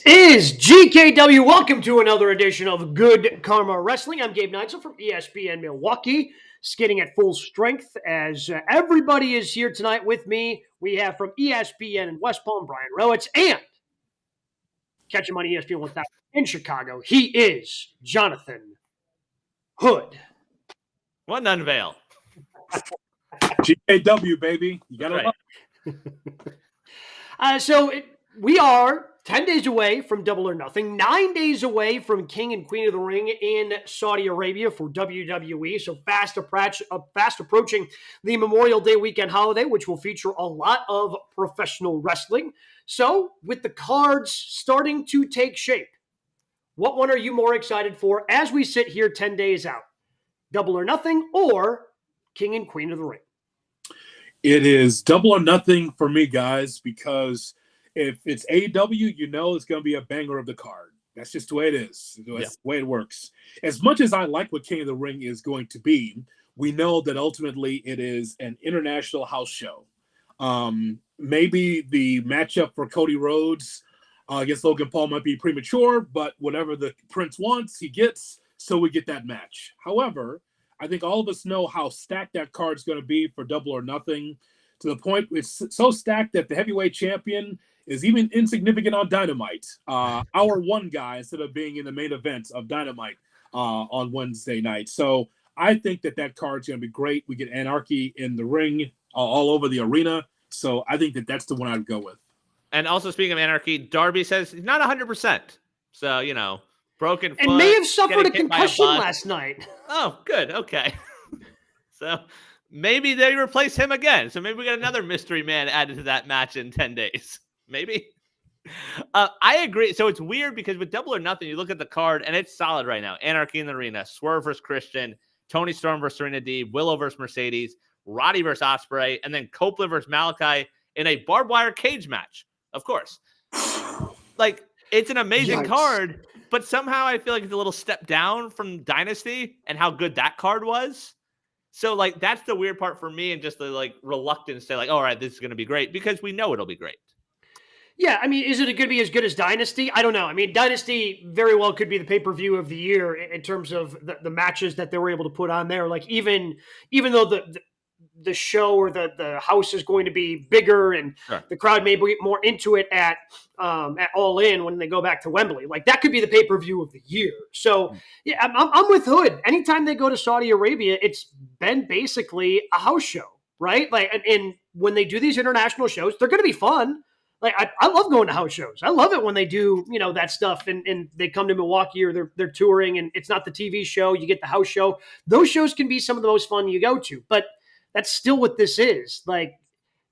is GKW. Welcome to another edition of Good Karma Wrestling. I'm Gabe Neitzel from ESPN Milwaukee, skating at full strength as everybody is here tonight with me. We have from ESPN in West Palm, Brian Rowitz, and catch him on ESPN 1000 in Chicago. He is Jonathan Hood. One unveil. GKW, baby. You got to love. We are 10 days away from Double or Nothing, 9 days away from King and Queen of the Ring in Saudi Arabia for WWE. So fast approaching the Memorial Day weekend holiday, which will feature a lot of professional wrestling. So with the cards starting to take shape, what one are you more excited for as we sit here 10 days out? Double or Nothing or King and Queen of the Ring? It is Double or Nothing for me, guys, because if it's AEW, you know it's going to be a banger of the card. That's just the way it is. That's the way it works. As much as I like what King of the Ring is going to be, we know that ultimately it is an international house show. Maybe the matchup for Cody Rhodes against Logan Paul might be premature, but whatever the Prince wants, he gets, so we get that match. However, I think all of us know how stacked that card's going to be for Double or Nothing, to the point it's so stacked that the heavyweight champion is even insignificant on Dynamite. Our one guy, instead of being in the main event of Dynamite on Wednesday night. So I think that card's going to be great. We get Anarchy in the ring all over the arena. So I think that's the one I'd go with. And also, speaking of Anarchy, Darby says he's not 100%. So, broken foot. And may have suffered a concussion last night. Oh, good. Okay. So maybe they replace him again. So maybe we got another mystery man added to that match in 10 days. Maybe. I agree. So it's weird because with Double or Nothing, you look at the card and it's solid right now. Anarchy in the arena, Swerve versus Christian, Tony Storm versus Serena Deeb, Willow versus Mercedes, Roddy versus Ospreay, and then Copeland versus Malachi in a barbed wire cage match. Of course. It's an amazing card, but somehow I feel like it's a little step down from Dynasty and how good that card was. So, that's the weird part for me, and just the, reluctance to, all right, this is going to be great, because we know it'll be great. Yeah, I mean, is it going to be as good as Dynasty? I don't know. I mean, Dynasty very well could be the pay-per-view of the year in terms of the matches that they were able to put on there. Even though the show or the house is going to be bigger and the crowd may be more into it at All In when they go back to Wembley, that could be the pay-per-view of the year. So yeah, I'm with Hood. Anytime they go to Saudi Arabia, it's been basically a house show, right? And when they do these international shows, they're going to be fun. I love going to house shows. I love it when they do, that stuff and they come to Milwaukee or they're touring and it's not the TV show. You get the house show. Those shows can be some of the most fun you go to, but that's still what this is.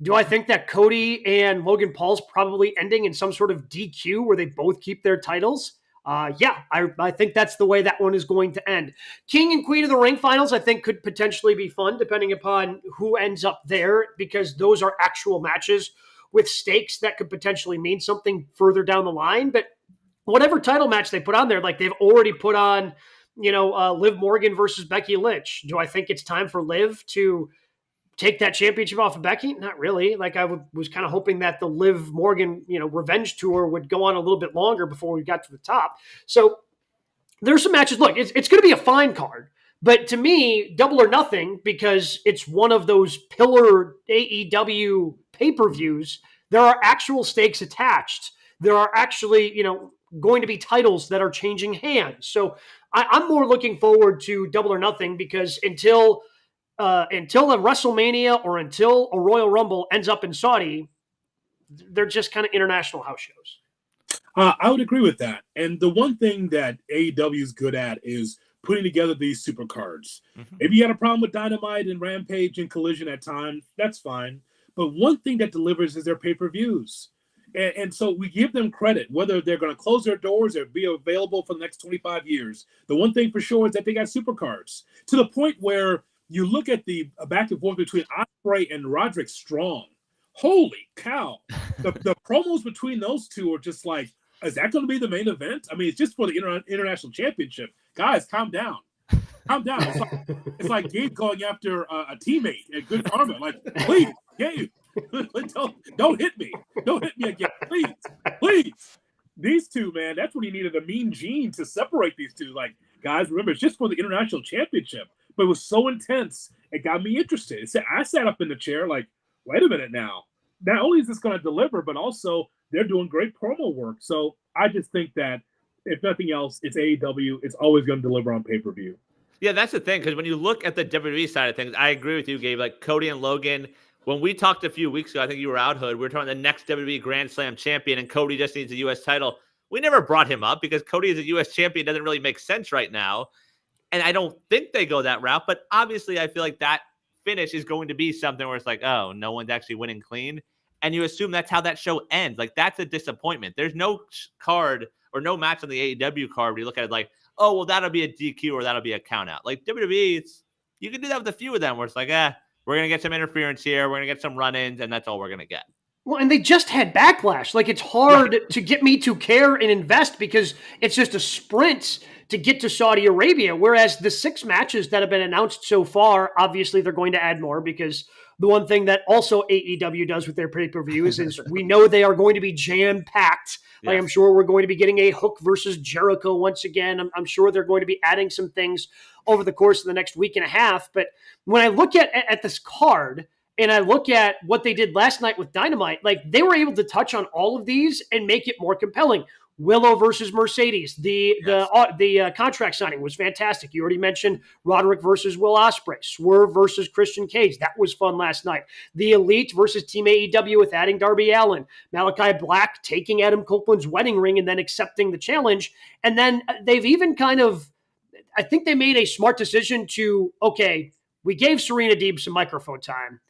Do I think that Cody and Logan Paul's probably ending in some sort of DQ where they both keep their titles? Yeah, I think that's the way that one is going to end. King and Queen of the Ring finals, I think, could potentially be fun depending upon who ends up there, because those are actual matches with stakes that could potentially mean something further down the line. But whatever title match they put on there, they've already put on, Liv Morgan versus Becky Lynch. Do I think it's time for Liv to take that championship off of Becky? Not really. I was kind of hoping that the Liv Morgan, revenge tour would go on a little bit longer before we got to the top. So there's some matches. Look, it's going to be a fine card. But to me, Double or Nothing, because it's one of those pillar AEW pay-per-views, there are actual stakes attached. There are actually, going to be titles that are changing hands. So I'm more looking forward to Double or Nothing, because until a WrestleMania or until a Royal Rumble ends up in Saudi, they're just kind of international house shows. I would agree with that. And the one thing that AEW is good at is putting together these super cards. Mm-hmm. If you had a problem with Dynamite and Rampage and Collision at times, that's fine. But one thing that delivers is their pay-per-views. And so we give them credit, whether they're going to close their doors or be available for the next 25 years. The one thing for sure is that they got super cards, to the point where you look at the back and forth between Ospreay and Roderick Strong. Holy cow. The promos between those two are just is that going to be the main event? I mean, it's just for the international championship. Guys, calm down. Calm down. It's like Gabe going after a teammate at Good Karma. Please, Gabe, don't hit me. Don't hit me again. Please. these two, man, that's when he needed a mean gene to separate these two. Like, guys, remember, it's just for the international championship. But it was so intense, it got me interested. I sat up in the chair like, wait a minute now. Not only is this going to deliver, but also they're doing great promo work. So I just think that, if nothing else, it's AEW. It's always going to deliver on pay-per-view. Yeah, that's the thing, because when you look at the WWE side of things, I agree with you, Gabe. Like Cody and Logan, when we talked a few weeks ago, I think you were out, Hood, we were talking the next WWE Grand Slam champion, and Cody just needs a U.S. title. We never brought him up because Cody as a U.S. champion doesn't really make sense right now. And I don't think they go that route, but obviously I feel like that finish is going to be something where it's like, oh, no one's actually winning clean. And you assume that's how that show ends. Like, that's a disappointment. There's no card or no match on the AEW card where you look at it like, oh, well, that'll be a DQ or that'll be a count out. Like WWE, you can do that with a few of them where it's like, we're going to get some interference here. We're going to get some run-ins, and that's all we're going to get. Well, and they just had Backlash. Like, it's hard to get me to care and invest because it's just a sprint to get to Saudi Arabia. Whereas the 6 matches that have been announced so far, obviously they're going to add more because the one thing that also AEW does with their pay-per-views is we know they are going to be jam-packed. Like, I'm sure we're going to be getting a Hook versus Jericho once again. I'm sure they're going to be adding some things over the course of the next week and a half. But when I look at this card and I look at what they did last night with Dynamite, like, they were able to touch on all of these and make it more compelling. Willow versus Mercedes, the contract signing was fantastic. You already mentioned Roderick versus Will Ospreay, Swerve versus Christian Cage. That was fun last night. The Elite versus Team AEW with adding Darby Allin, Malachi Black taking Adam Copeland's wedding ring and then accepting the challenge. And then they've even I think they made a smart decision to, okay, we gave Serena Deeb some microphone time.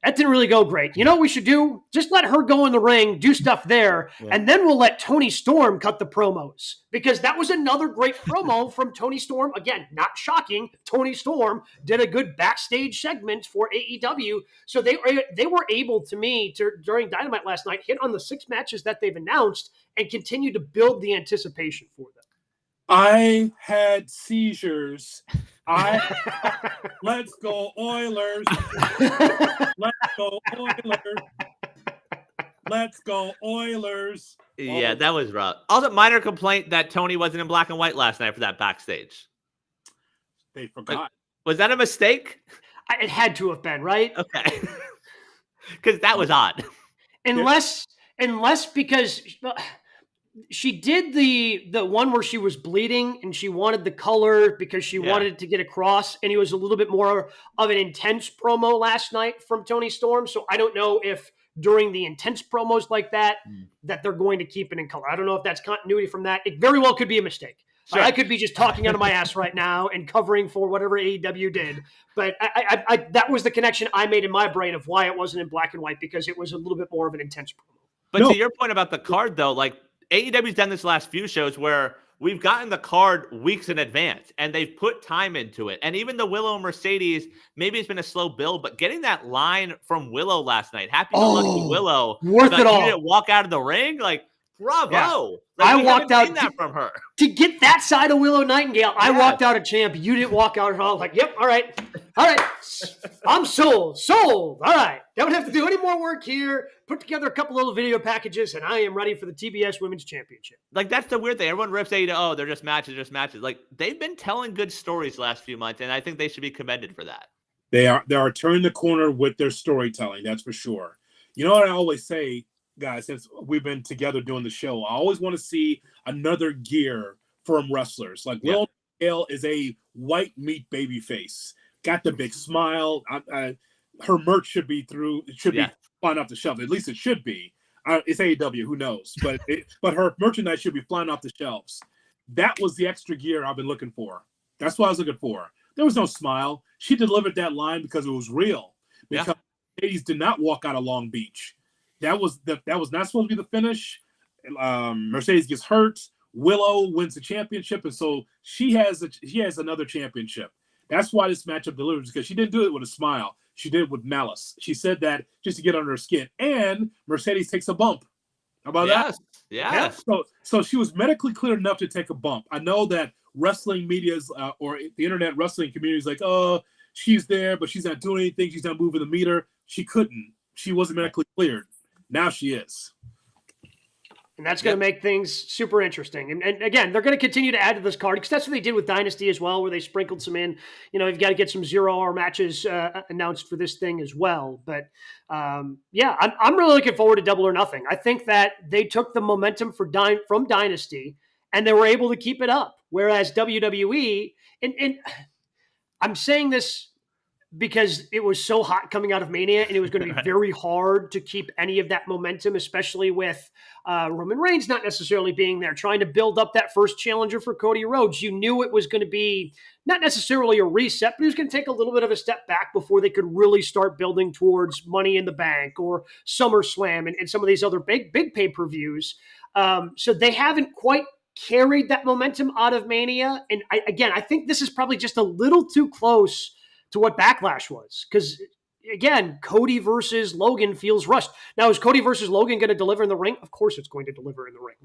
That didn't really go great. You know what we should do? Just let her go in the ring, do stuff there, and then we'll let Toni Storm cut the promos. Because that was another great promo from Toni Storm. Again, not shocking. Toni Storm did a good backstage segment for AEW. So they were able, to me, during Dynamite last night, hit on the 6 matches that they've announced and continue to build the anticipation for them. I had seizures. Let's go Oilers. Let's go Oilers. Let's go Oilers. Yeah, that was rough. Also, minor complaint that Tony wasn't in black and white last night for that backstage. They forgot. Was that a mistake? It had to have been, right? Okay. Because that was odd. Unless because she did the one where she was bleeding and she wanted the color because she wanted it to get across, and it was a little bit more of an intense promo last night from Toni Storm. So I don't know if during the intense promos like that they're going to keep it in color. I don't know if that's continuity from that. It very well could be a mistake. Sure. I could be just talking out of my ass right now and covering for whatever AEW did. But I that was the connection I made in my brain of why it wasn't in black and white, because it was a little bit more of an intense promo. But to your point about the card, though, like, AEW's done this last few shows where we've gotten the card weeks in advance and they've put time into it. And even the Willow Mercedes, maybe it's been a slow build, but getting that line from Willow last night, happy to lucky Willow, worth it all. You didn't walk out of the ring, like, bravo. Yeah. Like, I walked out that from her to get that side of Willow Nightingale. I walked out a champ. You didn't walk out at all. Like, yep, all right. I'm sold. All right. Don't have to do any more work here. Put together a couple little video packages, and I am ready for the TBS Women's Championship. Like, that's the weird thing. Everyone rips AEW, oh, they're just matches. Like, they've been telling good stories the last few months, and I think they should be commended for that. They are turning the corner with their storytelling. That's for sure. You know what I always say, guys, since we've been together doing the show, I always want to see another gear from wrestlers. Like, Will Hale is a white meat baby face. Got the big smile. Her merch should be be flying off the shelf. At least it should be. It's AEW, who knows? But her merchandise should be flying off the shelves. That was the extra gear I've been looking for. That's what I was looking for. There was no smile. She delivered that line because it was real. Because ladies did not walk out of Long Beach. That was not supposed to be the finish. Mercedes gets hurt. Willow wins the championship, and so she has another championship. That's why this matchup delivers, because she didn't do it with a smile. She did it with malice. She said that just to get under her skin. And Mercedes takes a bump. How about that? Yes. So she was medically cleared enough to take a bump. I know that wrestling media's or the internet wrestling community is like, oh, she's there, but she's not doing anything. She's not moving the meter. She couldn't. She wasn't medically cleared. Now she is. And that's going to make things super interesting. And again, they're going to continue to add to this card because that's what they did with Dynasty as well, where they sprinkled some in. You've got to get some 0-hour matches announced for this thing as well. But yeah, I'm really looking forward to Double or Nothing. I think that they took the momentum from Dynasty and they were able to keep it up. Whereas WWE, and I'm saying this because it was so hot coming out of Mania, and it was going to be very hard to keep any of that momentum, especially with Roman Reigns not necessarily being there, trying to build up that first challenger for Cody Rhodes. You knew it was going to be not necessarily a reset, but it was going to take a little bit of a step back before they could really start building towards Money in the Bank or SummerSlam and some of these other big pay-per-views. So they haven't quite carried that momentum out of Mania. And I think this is probably just a little too close to what Backlash was. Because, again, Cody versus Logan feels rushed. Now, is Cody versus Logan going to deliver in the ring? Of course it's going to deliver in the ring.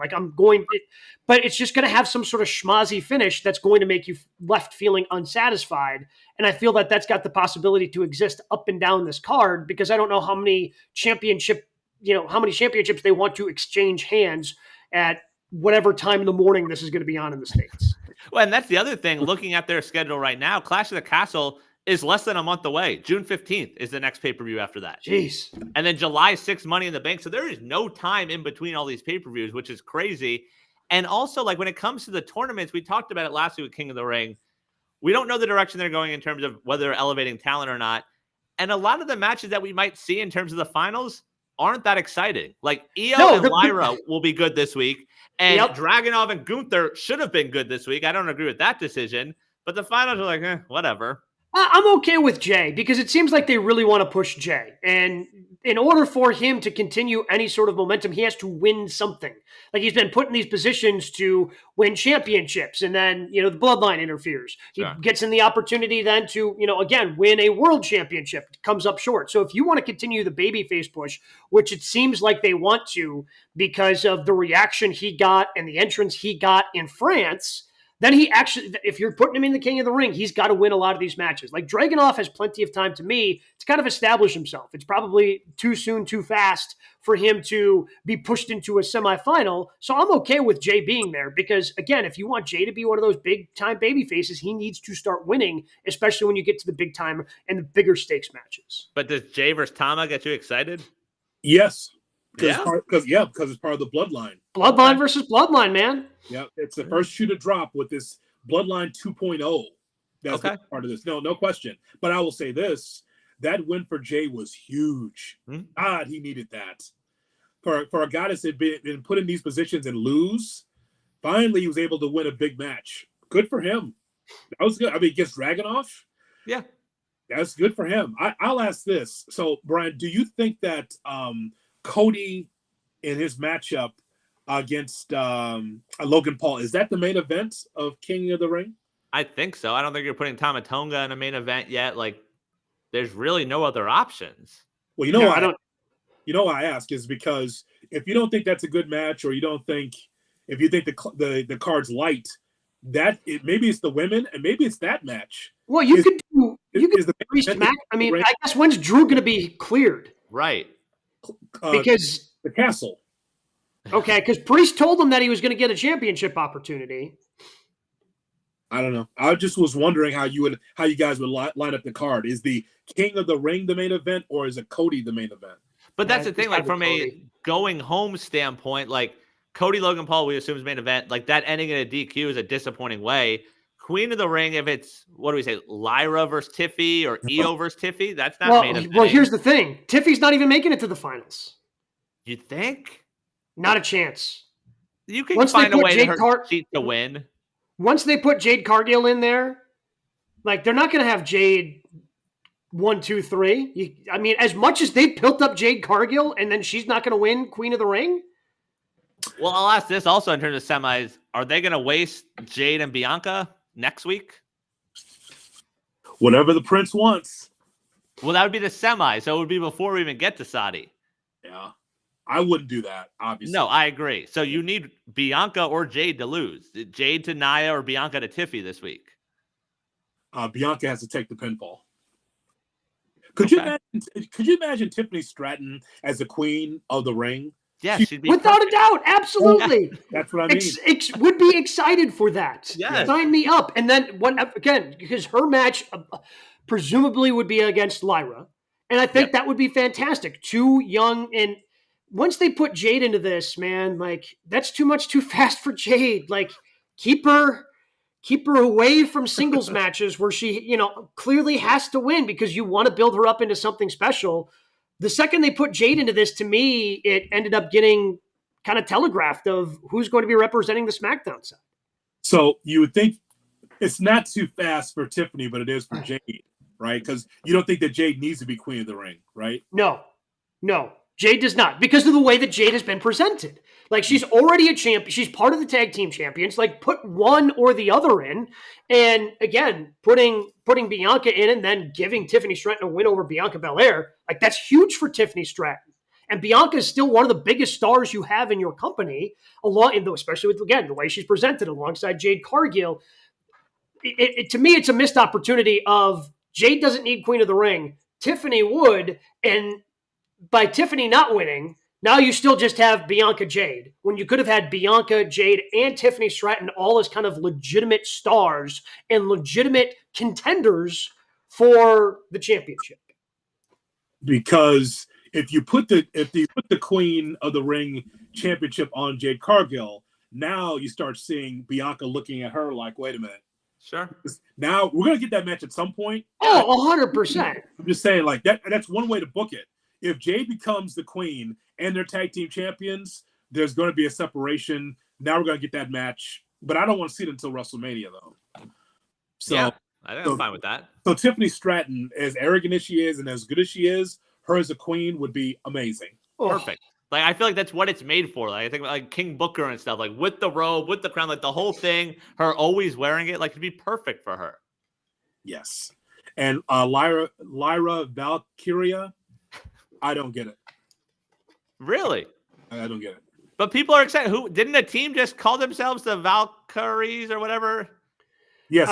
But it's just going to have some sort of schmozzy finish that's going to make you left feeling unsatisfied. And I feel that that's got the possibility to exist up and down this card because I don't know how many championships they want to exchange hands at whatever time in the morning this is going to be on in the States. Well, and that's the other thing. Looking at their schedule right now, Clash of the Castle is less than a month away. June 15th is the next pay-per-view after that. Jeez. And then July 6th, Money in the Bank. So there is no time in between all these pay-per-views, which is crazy. And also, like when it comes to the tournaments, we talked about it last week with King of the Ring. We don't know the direction they're going in terms of whether they're elevating talent or not. And a lot of the matches that we might see in terms of the finals aren't that exciting. Like Io and Lyra will be good this week. And Dragunov and Gunther should have been good this week. I don't agree with that decision. But the finals are like, whatever. I'm okay with Jay because it seems like they really want to push Jay. And in order for him to continue any sort of momentum, he has to win something. Like he's been put in these positions to win championships. And then, the bloodline interferes. He gets in the opportunity then to, again, win a world championship. Comes up short. So if you want to continue the babyface push, which it seems like they want to because of the reaction he got and the entrance he got in France, then he actually, if you're putting him in the King of the Ring, he's got to win a lot of these matches. Like Dragunov has plenty of time to me to kind of establish himself. It's probably too soon, too fast for him to be pushed into a semifinal. So I'm okay with Jay being there because, again, if you want Jay to be one of those big time baby faces, he needs to start winning, especially when you get to the big time and the bigger stakes matches. But does Jay versus Tama get you excited? Yes. Because it's part of the bloodline. Bloodline versus bloodline, man. Yeah, it's the first shoe to drop with this Bloodline 2.0. That's part of this. No question. But I will say this: that win for Jay was huge. God, he needed that. For a guy that's been put in these positions and lose, finally he was able to win a big match. Good for him. That was good. I mean, against Dragunov. Yeah, that's good for him. I'll ask this. So, Brian, do you think that Cody in his matchup against Logan Paul, is that the main event of King of the Ring? I think so. I don't think you're putting Tama Tonga in a main event yet. Like, there's really no other options. Well, why I ask is because if you don't think that's a good match, or if you think the card's light, maybe it's the women and maybe it's that match. Well, you could do the Priest match. I mean, I guess when's Drew going to be cleared? Right. Because the Castle. Okay, because Priest told him that he was going to get a championship opportunity. I don't know. I just was wondering how you guys would line up the card. Is the King of the Ring the main event, or is it Cody the main event? But that's the thing. Like from a going home standpoint, like Cody Logan Paul, we assume is main event. Like that ending in a DQ is a disappointing way. Queen of the Ring, if it's Lyra versus Tiffy or Io versus Tiffy, that's not main event. Well, here's the thing: Tiffy's not even making it to the finals. You think? Not a chance. You can find a way to win. Once they put Jade Cargill in there, like they're not going to have Jade 1, 2, 3. I mean, as much as they built up Jade Cargill, and then she's not going to win Queen of the Ring. Well, I'll ask this also in terms of semis: are they going to waste Jade and Bianca next week? Whatever the Prince wants. Well, that would be the semi, so it would be before we even get to Saudi. Yeah. I wouldn't do that, obviously. No, I agree. So you need Bianca or Jade to lose. Jade to Nia or Bianca to Tiffy this week. Bianca has to take the pinfall. Could you imagine Tiffany Stratton as the Queen of the Ring? Yes, she'd be without perfect. a doubt. Absolutely. That's what I mean. Would be excited for that. Yes. Sign me up. And then again, because her match presumably would be against Lyra. And I think that would be fantastic. Too young. And once they put Jade into this, man, like that's too much too fast for Jade. Like keep her away from singles matches where she, clearly has to win because you want to build her up into something special. The second they put Jade into this, to me, it ended up getting kind of telegraphed of who's going to be representing the SmackDown side. So you would think it's not too fast for Tiffany, but it is for Jade, right? Because you don't think that Jade needs to be queen of the ring, right? No. Jade does not, because of the way that Jade has been presented. Like, she's already a champion. She's part of the tag team champions. Like, put one or the other in. And again, putting Bianca in and then giving Tiffany Stratton a win over Bianca Belair, like, that's huge for Tiffany Stratton. And Bianca is still one of the biggest stars you have in your company, especially with, again, the way she's presented alongside Jade Cargill. To me, it's a missed opportunity of Jade doesn't need Queen of the Ring. Tiffany would, and by Tiffany not winning, now you still just have Bianca Jade, when you could have had Bianca Jade and Tiffany Stratton all as kind of legitimate stars and legitimate contenders for the championship. Because if you put the Queen of the Ring championship on Jade Cargill, now you start seeing Bianca looking at her like, wait a minute. Sure. Now we're gonna get that match at some point. Oh, 100%. I'm just saying, like that's one way to book it. If Jade becomes the queen and they're tag team champions, there's going to be a separation. Now we're going to get that match, but I don't want to see it until WrestleMania, though. So yeah, I think I'm fine with that. So Tiffany Stratton, as arrogant as she is and as good as she is, her as a queen would be amazing. Perfect. Like, I feel like that's what it's made for. Like, I think like King Booker and stuff, like with the robe, with the crown, like the whole thing, her always wearing it, like it'd be perfect for her. Yes. And Lyra Valkyria, I don't get it. Really? I don't get it. But people are excited. Who didn't a team just call themselves the Valkyries or whatever? Yes,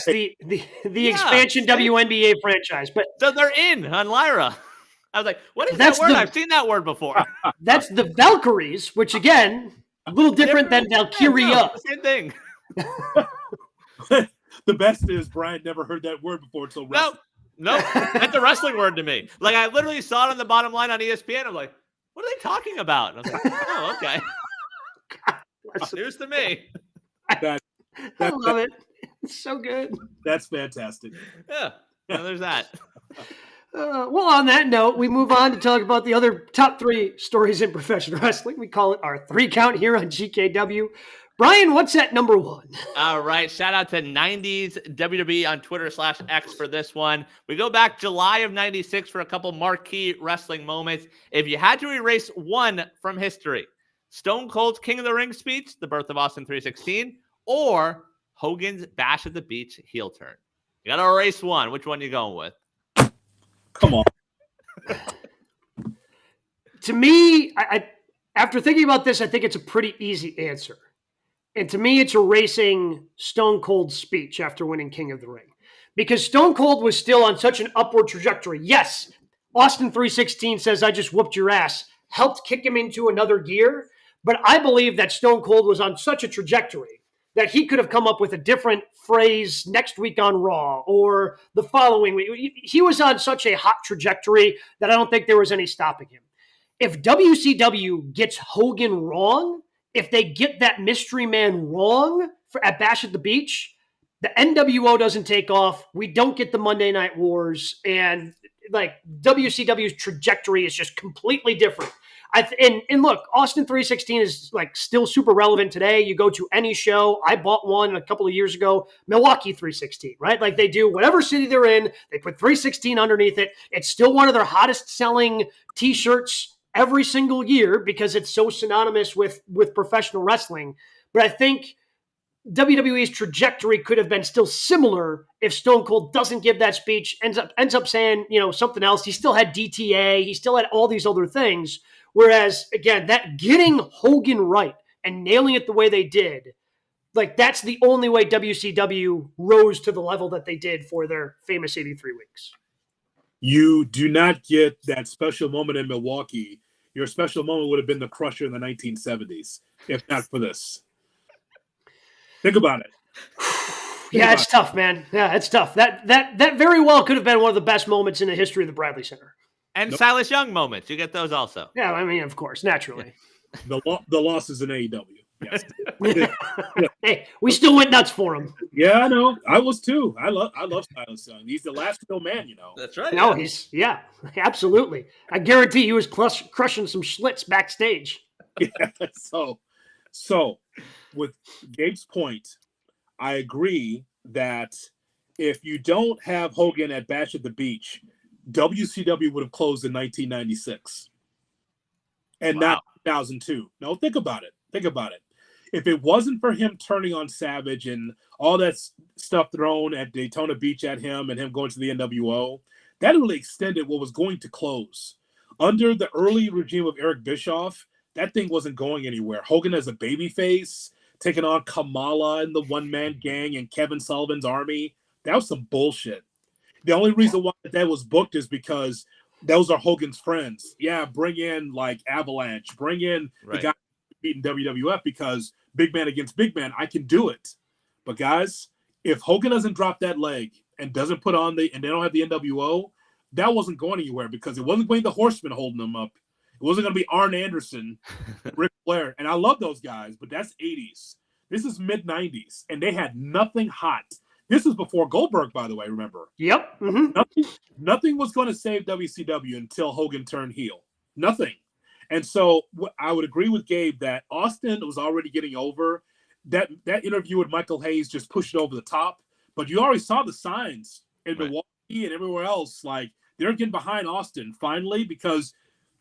the expansion WNBA franchise. But so they're in on Lyra. I was like, what is that word? I've seen that word before. That's the Valkyries, which again, a little different than Valkyria. Yeah, no, same thing. The best is Brian never heard that word before until wrestling. No, that's a wrestling word to me. Like, I literally saw it on the bottom line on ESPN. I'm like, what are they talking about? And I was like, oh, okay. News to me. I love it. It's so good. That's fantastic. Yeah, well, there's that. Well, on that note, we move on to talk about the other top 3 stories in professional wrestling. We call it our 3 count here on GKW. Brian, what's at number 1? All right. Shout out to 90s WWE on Twitter /X for this one. We go back July of 96 for a couple marquee wrestling moments. If you had to erase one from history, Stone Cold's King of the Ring speech, the birth of Austin 316, or Hogan's Bash at the Beach heel turn. You got to erase one. Which one are you going with? Come on. To me, I after thinking about this, I think it's a pretty easy answer. And to me, it's erasing Stone Cold's speech after winning King of the Ring. Because Stone Cold was still on such an upward trajectory. Yes, Austin 316 says, I just whooped your ass, helped kick him into another gear. But I believe that Stone Cold was on such a trajectory that he could have come up with a different phrase next week on Raw or the following week. He was on such a hot trajectory that I don't think there was any stopping him. If WCW gets Hogan wrong, if they get that mystery man wrong at Bash at the Beach, the NWO doesn't take off. We don't get the Monday Night Wars, and like WCW's trajectory is just completely different. And look, Austin 316 is like still super relevant today. You go to any show. I bought one a couple of years ago, Milwaukee 316, right? Like they do whatever city they're in, they put 316 underneath it. It's still one of their hottest selling t-shirts every single year because it's so synonymous with professional wrestling. But I think WWE's trajectory could have been still similar if Stone Cold doesn't give that speech, ends up saying, something else. He still had DTA. He still had all these other things. Whereas, again, that getting Hogan right and nailing it the way they did, like that's the only way WCW rose to the level that they did for their famous 83 weeks. You do not get that special moment in Milwaukee your special moment would have been the Crusher in the 1970s, if not for this. Think about it. Yeah, it's tough, man. Yeah, it's tough. That very well could have been one of the best moments in the history of the Bradley Center. And Silas Young moments. You get those also. Yeah, I mean, of course, naturally. The losses in AEW. Yes. Hey, we still went nuts for him. Yeah, I know. I was too. I love Silas Young. He's the last real man, you know. That's right. No, absolutely. I guarantee he was crushing some Schlitz backstage. Yeah, so with Gabe's point, I agree that if you don't have Hogan at Bash at the Beach, WCW would have closed in 1996 and not 2002. No, think about it. If it wasn't for him turning on Savage and all that stuff thrown at Daytona Beach at him and him going to the NWO, that really extended what was going to close. Under the early regime of Eric Bischoff, that thing wasn't going anywhere. Hogan as a babyface, taking on Kamala and the one-man gang and Kevin Sullivan's army, that was some bullshit. The only reason why that was booked is because those are Hogan's friends. Yeah, bring in like Avalanche, bring in the guy beating WWF because big man against big man, I can do it. But guys, if Hogan doesn't drop that leg and doesn't put on and they don't have the NWO, that wasn't going anywhere because it wasn't going to be the Horsemen holding them up. It wasn't going to be Arn Anderson, Ric Flair. And I love those guys, but that's 80s. This is mid-90s, and they had nothing hot. This was before Goldberg, by the way, remember? Yep. Mm-hmm. Nothing was going to save WCW until Hogan turned heel. Nothing. And so I would agree with Gabe that Austin was already getting over. That interview with Michael Hayes just pushed it over the top. But you already saw the signs in Milwaukee and everywhere else. Like, they're getting behind Austin finally because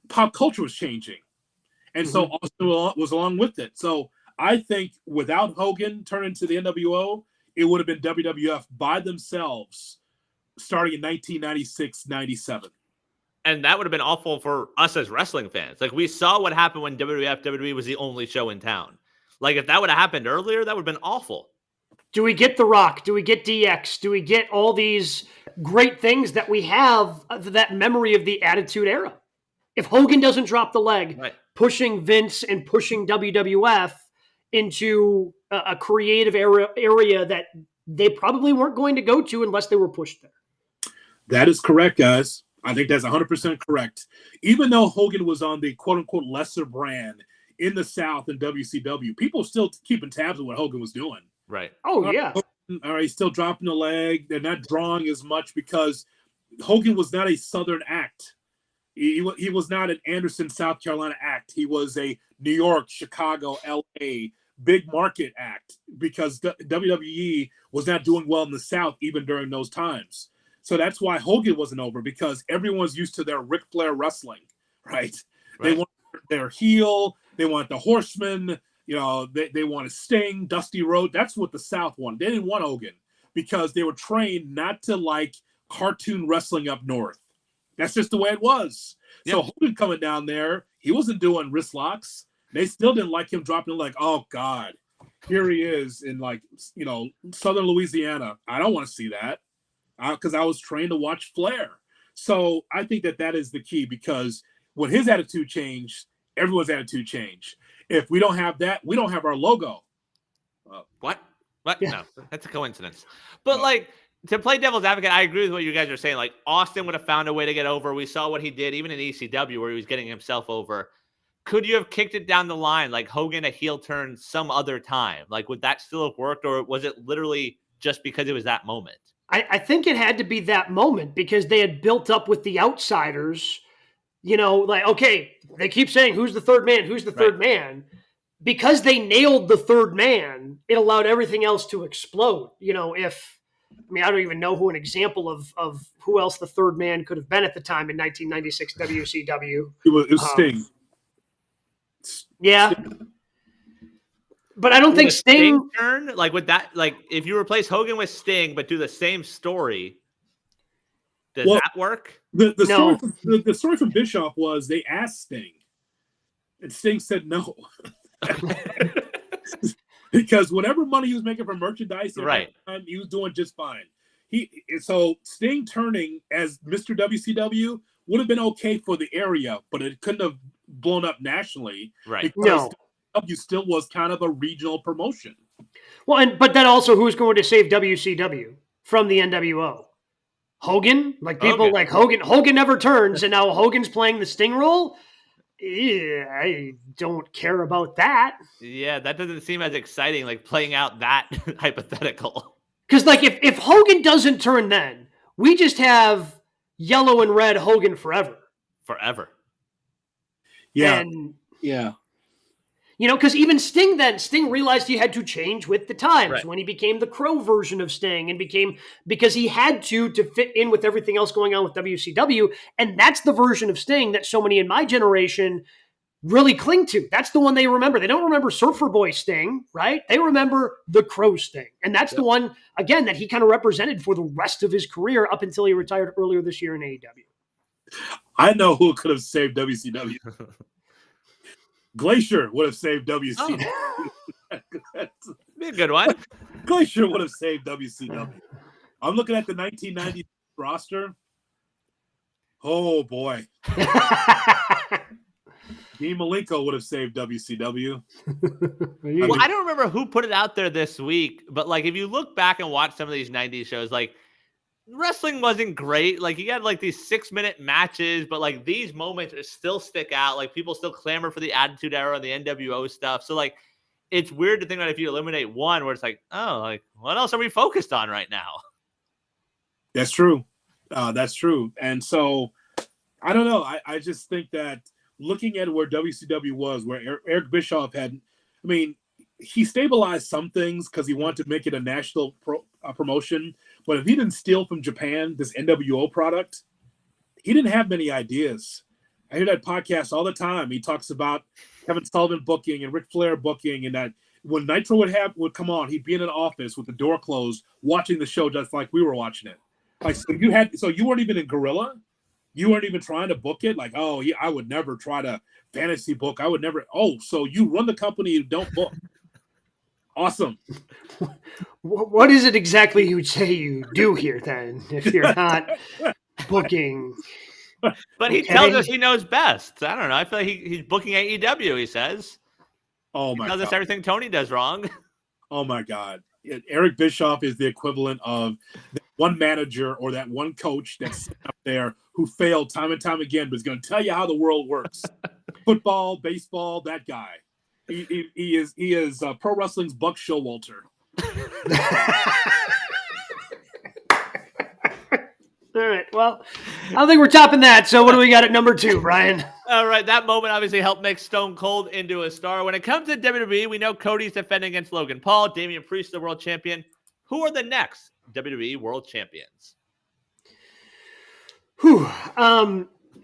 pop culture was changing. And so Austin was along with it. So I think without Hogan turning to the NWO, it would have been WWF by themselves starting in 1996-97. And that would have been awful for us as wrestling fans. Like, we saw what happened when WWE was the only show in town. Like, if that would have happened earlier, that would have been awful. Do we get The Rock? Do we get DX? Do we get all these great things that we have, that memory of the Attitude Era? If Hogan doesn't drop the leg, pushing Vince and pushing WWF into a creative area that they probably weren't going to go to unless they were pushed there. That is correct, guys. I think that's 100% correct. Even though Hogan was on the quote-unquote lesser brand in the South in WCW, people still keeping tabs on what Hogan was doing. Right. Oh, yeah. All right, still dropping the leg. They're not drawing as much because Hogan was not a Southern act. He was not an Anderson, South Carolina act. He was a New York, Chicago, L.A., big market act because WWE was not doing well in the South even during those times. So that's why Hogan wasn't over, because everyone's used to their Ric Flair wrestling, right? They want their heel. They want the Horsemen. You know, they want a Sting, Dusty Rhodes. That's what the South wanted. They didn't want Hogan because they were trained not to like cartoon wrestling up north. That's just the way it was. Yep. So Hogan coming down there, he wasn't doing wrist locks. They still didn't like him dropping like, oh, God, here he is in like, you know, Southern Louisiana. I don't want to see that because I was trained to watch Flair. So I think that is the key, because when his attitude changed, everyone's attitude changed. If we don't have that, we don't have our logo. What? Yeah. No, that's a coincidence. But like, to play devil's advocate, I agree with what you guys are saying. Like, Austin would have found a way to get over. We saw what he did even in ECW where he was getting himself over. Could you have kicked it down the line, like Hogan a heel turn some other time? Like, would that still have worked, or was it literally just because it was that moment? I think it had to be that moment because they had built up with the outsiders, you know, like, okay, they keep saying, who's the third man? Who's the third man? Because they nailed the third man, it allowed everything else to explode. You know, I don't even know who an example of who else the third man could have been at the time in 1996 WCW. It was Sting. Yeah. But I don't think Sting turn, like, with that, like, if you replace Hogan with Sting but do the same story, does that work? The story from Bischoff was they asked Sting, and Sting said no. Because whatever money he was making from merchandise, he was doing just fine. So Sting turning as Mr. WCW would have been okay for the area, but it couldn't have blown up nationally. Right. Because W still was kind of a regional promotion. Well, but then also, who's going to save WCW from the NWO? Hogan? Like people like Hogan. Hogan never turns, and now Hogan's playing the Sting role. Yeah, I don't care about that. Yeah, that doesn't seem as exciting, like playing out that hypothetical. Because like if Hogan doesn't turn, then we just have yellow and red Hogan forever. Yeah. And yeah. You know, because even Sting realized he had to change with the times Right. when he became the Crow version of Sting and because he had to fit in with everything else going on with WCW. And that's the version of Sting that so many in my generation really cling to. That's the one they remember. They don't remember Surfer Boy Sting, right? They remember the Crow Sting. And that's the one, again, that he kind of represented for the rest of his career up until he retired earlier this year in AEW. I know who could have saved WCW. Glacier would have saved WCW. Be a good one. Glacier would have saved WCW. I'm looking at the 1990 roster. Oh, boy. Dean Malenko would have saved WCW. Well, I don't remember who put it out there this week, but like if you look back and watch some of these 90s shows, like wrestling wasn't great. Like you had like these 6-minute matches, but like these moments still stick out. Like people still clamor for the Attitude Era and the NWO stuff. So like it's weird to think that if you eliminate one, where it's like, oh, like what else are we focused on right now? That's true. That's true. And so I don't know. I just think that looking at where WCW was, where Eric Bischoff had, I mean, he stabilized some things because he wanted to make it a national promotion. But if he didn't steal from Japan this NWO product, he didn't have many ideas. I hear that podcast all the time. He talks about Kevin Sullivan booking and Ric Flair booking, and that when Nitro would come on, he'd be in an office with the door closed, watching the show just like we were watching it. Like so you weren't even in Gorilla. You weren't even trying to book it. Like, oh yeah, I would never try to fantasy book. I would never. Oh, so you run the company and don't book. Awesome. What is it exactly you would say you do here then if you're not booking? But he tells us he knows best. I don't know. I feel like he's booking AEW, he says. Oh, my God. He tells us everything Tony does wrong. Oh, my God. Eric Bischoff is the equivalent of that one manager or that one coach that's up there who failed time and time again, but is going to tell you how the world works. Football, baseball, that guy. He is pro wrestling's Buck Showalter. All right. Well, I don't think we're topping that. So what do we got at number 2, Brian? All right. That moment obviously helped make Stone Cold into a star. When it comes to WWE, we know Cody's defending against Logan Paul. Damian Priest, the world champion. Who are the next WWE World Champions? Whew.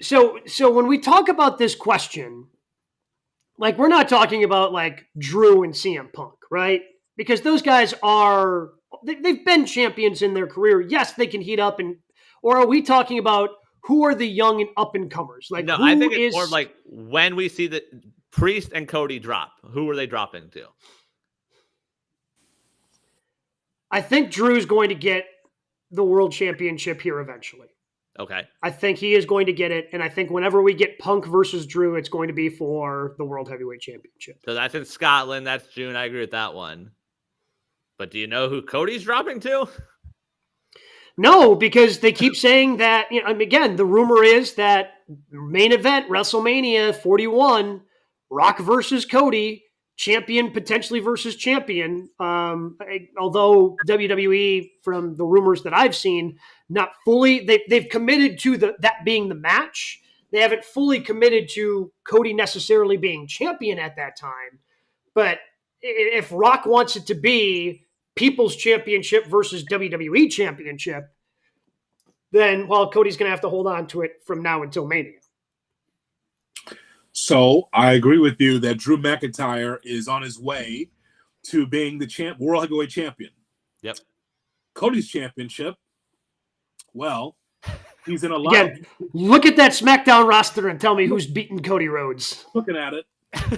So when we talk about this question, like we're not talking about like Drew and CM Punk, right? Because those guys they've been champions in their career. Yes, they can heat up or are we talking about who are the young and up and comers? Like, no, I think it's more like when we see the Priest and Cody drop, who are they dropping to? I think Drew's going to get the world championship here eventually. Okay. I think he is going to get it. And I think whenever we get Punk versus Drew, it's going to be for the World Heavyweight Championship. So that's in Scotland. That's June. I agree with that one. But do you know who Cody's dropping to? No, because they keep saying that, again, the rumor is that main event, WrestleMania 41, Rock versus Cody, champion potentially versus champion. Although WWE, from the rumors that I've seen, not fully, they've committed to that being the match. They haven't fully committed to Cody necessarily being champion at that time. But if Rock wants it to be People's Championship versus WWE Championship, then, Cody's going to have to hold on to it from now until Mania. So I agree with you that Drew McIntyre is on his way to being the World Heavyweight Champion. Yep. Cody's championship, well, he's in a lot. Again, look at that SmackDown roster and tell me who's beating Cody Rhodes. Looking at it.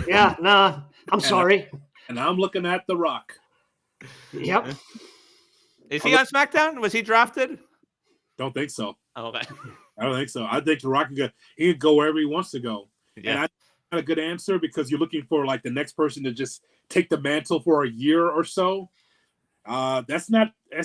Yeah, nah, I'm sorry. And I'm looking at The Rock. Yep. Is he on SmackDown? Was he drafted? Don't think so. Oh, okay. I don't think so. I think The Rock could go wherever he wants to go. Yeah. And not a good answer because you're looking for like the next person to just take the mantle for a year or so. That's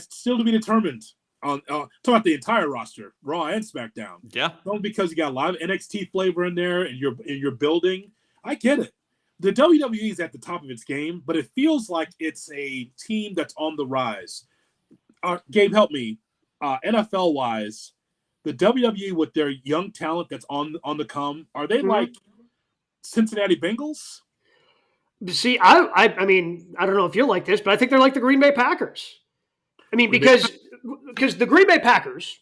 still to be determined on talk about the entire roster, Raw and SmackDown. Yeah. Only because you got a lot of NXT flavor in there and you're building. I get it. The WWE is at the top of its game, but it feels like it's a team that's on the rise. Gabe, help me. NFL wise, the WWE with their young talent that's on the come, are they like Cincinnati Bengals? See, I mean, I don't know if you're like this, but I think they're like the Green Bay Packers. I mean, because the Green Bay Packers,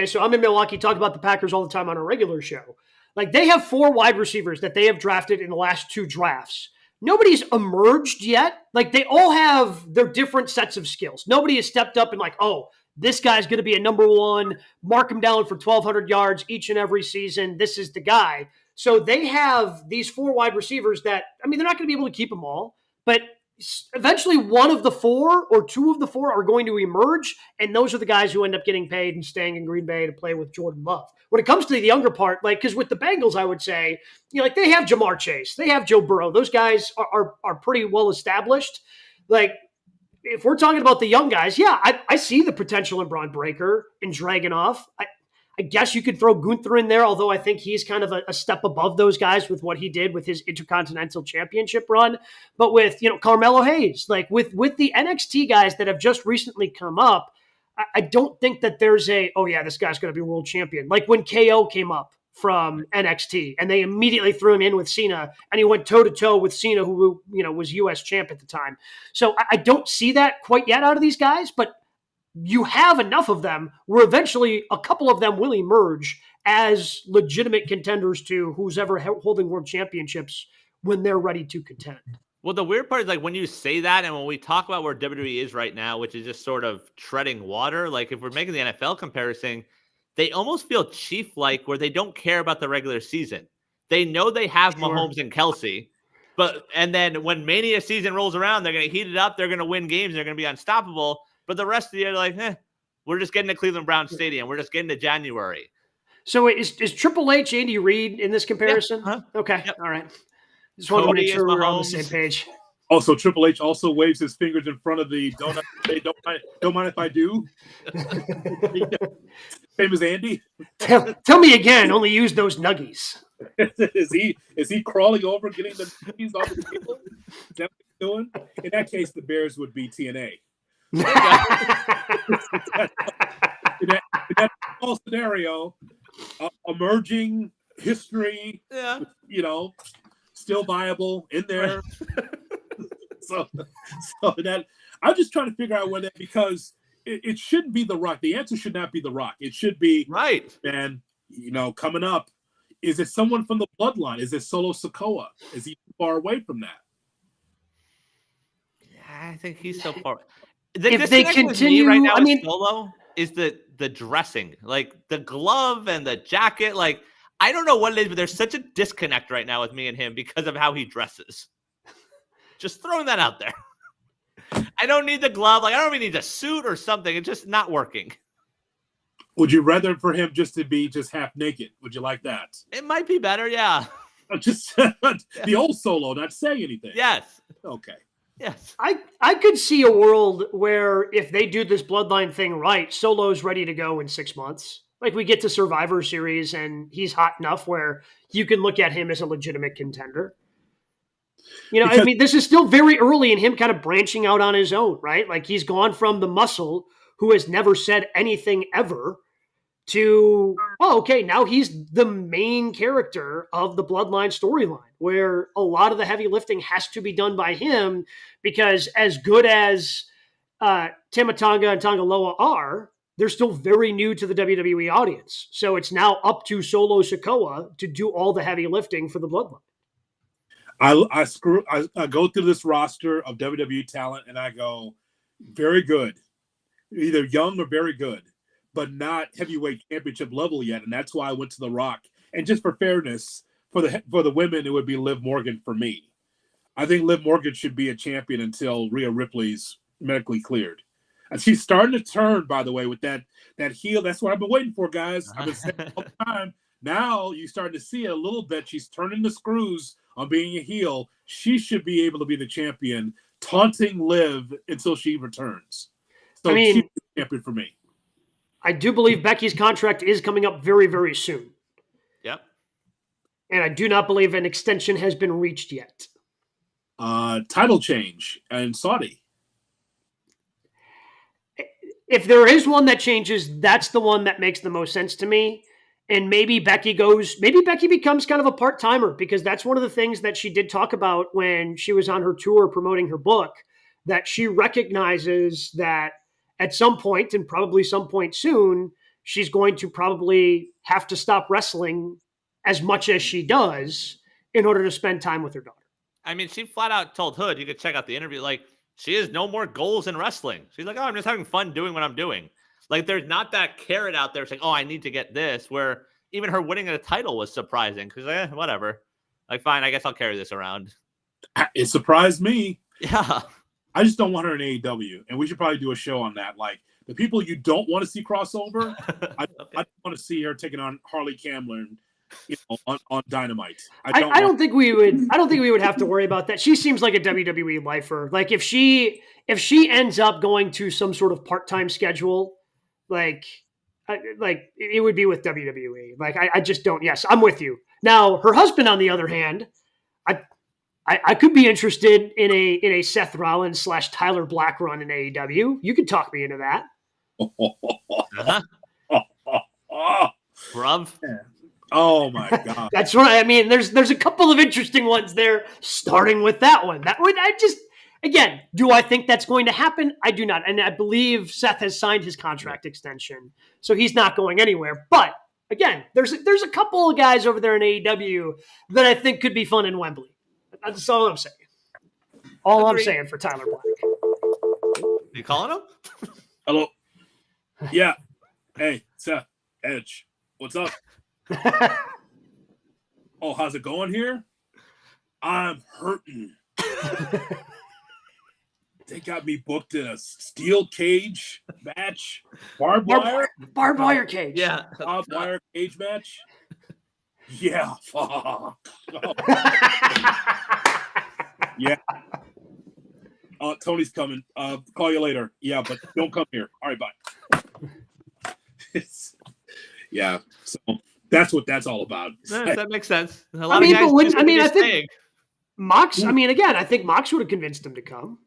so I'm in Milwaukee, talk about the Packers all the time on a regular show. Like, they have 4 wide receivers that they have drafted in the last 2 drafts. Nobody's emerged yet. Like, they all have their different sets of skills. Nobody has stepped up and like, oh, this guy's going to be a number 1, mark him down for 1,200 yards each and every season. This is the guy. So they have these 4 wide receivers that, I mean, they're not going to be able to keep them all, but eventually one of the 4 or 2 of the 4 are going to emerge, and those are the guys who end up getting paid and staying in Green Bay to play with Jordan Love. When it comes to the younger part, like, because with the Bengals, I would say, like, they have Jamar Chase, they have Joe Burrow. Those guys are pretty well established. Like, if we're talking about the young guys, yeah, I see the potential in Braun Breaker and Dragunov. I guess you could throw Gunther in there, although I think he's kind of a step above those guys with what he did with his Intercontinental Championship run. But with, Carmelo Hayes, like with the NXT guys that have just recently come up, I don't think that there's this guy's going to be world champion. Like when KO came up from NXT and they immediately threw him in with Cena and he went toe to toe with Cena, who, was US champ at the time. So I don't see that quite yet out of these guys, but you have enough of them where eventually a couple of them will emerge as legitimate contenders to who's ever holding world championships when they're ready to contend. Well, the weird part is like when you say that and when we talk about where WWE is right now, which is just sort of treading water, like if we're making the NFL comparison, they almost feel Chief-like where they don't care about the regular season. They know they have Mahomes and Kelsey, and then when Mania season rolls around, they're going to heat it up, they're going to win games, they're going to be unstoppable. But the rest of the year, like, we're just getting to Cleveland Browns Stadium. We're just getting to January. So is Triple H Andy Reid in this comparison? Yeah. Okay. Yep. All right. Just want to make sure we're on the same page. Also, Triple H also waves his fingers in front of the don't mind if I do. Same as Andy. Tell me again. Only use those nuggies. Is he crawling over getting the nuggies off the table? Is that what he's doing? In that case, the Bears would be TNA. in that whole scenario, emerging history, still viable in there. so that I'm just trying to figure out whether, because it shouldn't be The Rock. The answer should not be The Rock. It should be right. And coming up, is it someone from the bloodline? Is it Solo Sikoa? Is he too far away from that? Yeah, I think he's so far. If they continue right now, Solo is the dressing, like the glove and the jacket. Like, I don't know what it is, but there's such a disconnect right now with me and him because of how he dresses. Just throwing that out there. I don't need the glove. Like, I don't even need a suit or something. It's just not working. Would you rather for him just to be just half naked? Would you like that? It might be better, yeah. Just the old Solo, not saying anything. Yes. Okay. Yes. I could see a world where if they do this bloodline thing right, Solo's ready to go in 6 months. Like we get to Survivor Series and he's hot enough where you can look at him as a legitimate contender. I mean, this is still very early in him kind of branching out on his own, right? Like he's gone from the muscle who has never said anything ever to, now he's the main character of the bloodline storyline where a lot of the heavy lifting has to be done by him because as good as Tama Tonga and Tonga Loa are, they're still very new to the WWE audience. So it's now up to Solo Sikoa to do all the heavy lifting for the bloodline. I go through this roster of WWE talent and I go, very good, either young or very good, but not heavyweight championship level yet. And that's why I went to The Rock. And just for fairness, for the women, it would be Liv Morgan for me. I think Liv Morgan should be a champion until Rhea Ripley's medically cleared. And she's starting to turn, by the way, with that heel. That's what I've been waiting for, guys. I've been saying it all the time. Now you're starting to see it a little bit. She's turning the screws on being a heel, she should be able to be the champion, taunting Liv until she returns. So I mean, she's the champion for me. I do believe Becky's contract is coming up very, very soon. Yep. And I do not believe an extension has been reached yet. Title change and Saudi. If there is one that changes, that's the one that makes the most sense to me. And maybe Becky becomes kind of a part-timer, because that's one of the things that she did talk about when she was on her tour promoting her book, that she recognizes that at some point, and probably some point soon, she's going to probably have to stop wrestling as much as she does in order to spend time with her daughter. I mean, she flat out told Hood, you could check out the interview, like, she has no more goals in wrestling. She's like, oh, I'm just having fun doing what I'm doing. Like, there's not that carrot out there saying, oh, I need to get this, where even her winning a title was surprising, because whatever. Like, fine, I guess I'll carry this around. It surprised me. Yeah. I just don't want her in AEW, and we should probably do a show on that. Like, the people you don't want to see crossover, I want to see her taking on Harley Camlin, on Dynamite. I don't think we would have to worry about that. She seems like a WWE lifer. Like, if she ends up going to some sort of part-time schedule, like it would be with WWE. Like, I just don't. Yes, I'm with you. Now, her husband, on the other hand, I could be interested in a Seth Rollins / Tyler Black run in AEW. You could talk me into that. Bruv. Oh my God. That's right. I mean, there's a couple of interesting ones there, starting with that one. Again, do I think that's going to happen? I do not. And I believe Seth has signed his contract extension, so he's not going anywhere. But again, there's a couple of guys over there in AEW that I think could be fun in Wembley. That's all I'm saying. I'm saying for Tyler Black. You calling him? Hello. Yeah. Hey, Seth, Edge. What's up? Oh, how's it going here? I'm hurting. They got me booked in a steel cage match. Barbed wire cage. Yeah. Barbed wire cage match. Yeah. Fuck. Yeah. Tony's coming. Call you later. Yeah, but don't come here. All right, bye. Yeah. So that's what that's all about. That makes sense. I think Mox. I mean, again, I think Mox would have convinced him to come.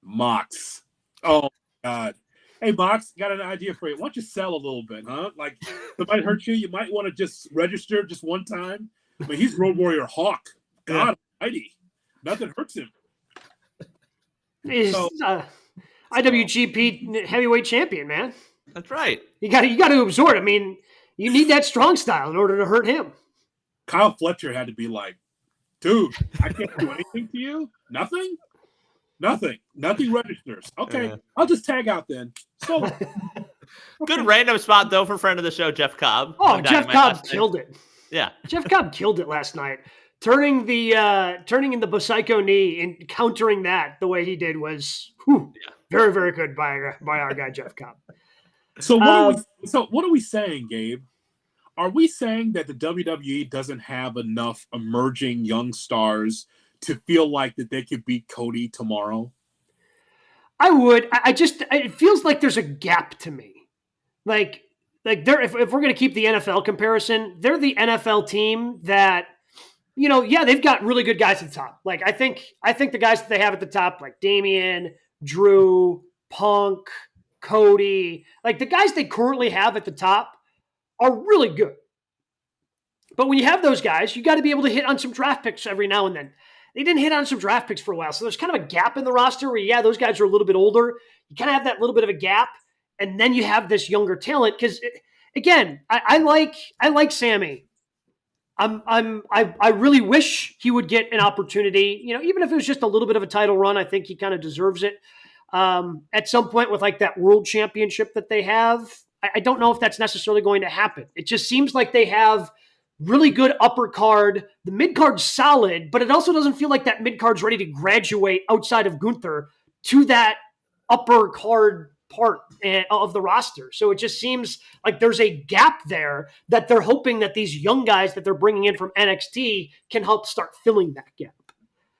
Mox. Oh God. Hey, Mox, got an idea for you. Why don't you sell a little bit, huh? Like, it might hurt you. You might want to just register just one time. I mean, he's Road Warrior Hawk. God almighty. Nothing hurts him. He's IWGP heavyweight champion, man. That's right. You got to absorb. I mean, you need that strong style in order to hurt him. Kyle Fletcher had to be like, dude, I can't do anything to you? Nothing registers. Okay, I'll just tag out then. So good random spot though for friend of the show, Jeff Cobb. Oh, Jeff Cobb killed it. Yeah, Jeff Cobb killed it last night. Turning in the Psycho knee and countering that the way he did was very, very good by our guy Jeff Cobb. So what are we saying, Gabe? Are we saying that the WWE doesn't have enough emerging young stars to feel like that they could beat Cody tomorrow? I would. It feels like there's a gap to me. Like they're, if we're going to keep the NFL comparison, they're the NFL team that, they've got really good guys at the top. Like, I think the guys that they have at the top, like Damian, Drew, Punk, Cody, like the guys they currently have at the top are really good. But when you have those guys, you got to be able to hit on some draft picks every now and then. They didn't hit on some draft picks for a while. So there's kind of a gap in the roster where, those guys are a little bit older. You kind of have that little bit of a gap. And then you have this younger talent. Because, again, I like Sammy. I really wish he would get an opportunity. Even if it was just a little bit of a title run, I think he kind of deserves it. At some point with like that world championship that they have, I don't know if that's necessarily going to happen. It just seems like they have really good upper card. The mid card's solid, but it also doesn't feel like that mid card's ready to graduate outside of Gunther to that upper card part of the roster. So it just seems like there's a gap there that they're hoping that these young guys that they're bringing in from NXT can help start filling that gap.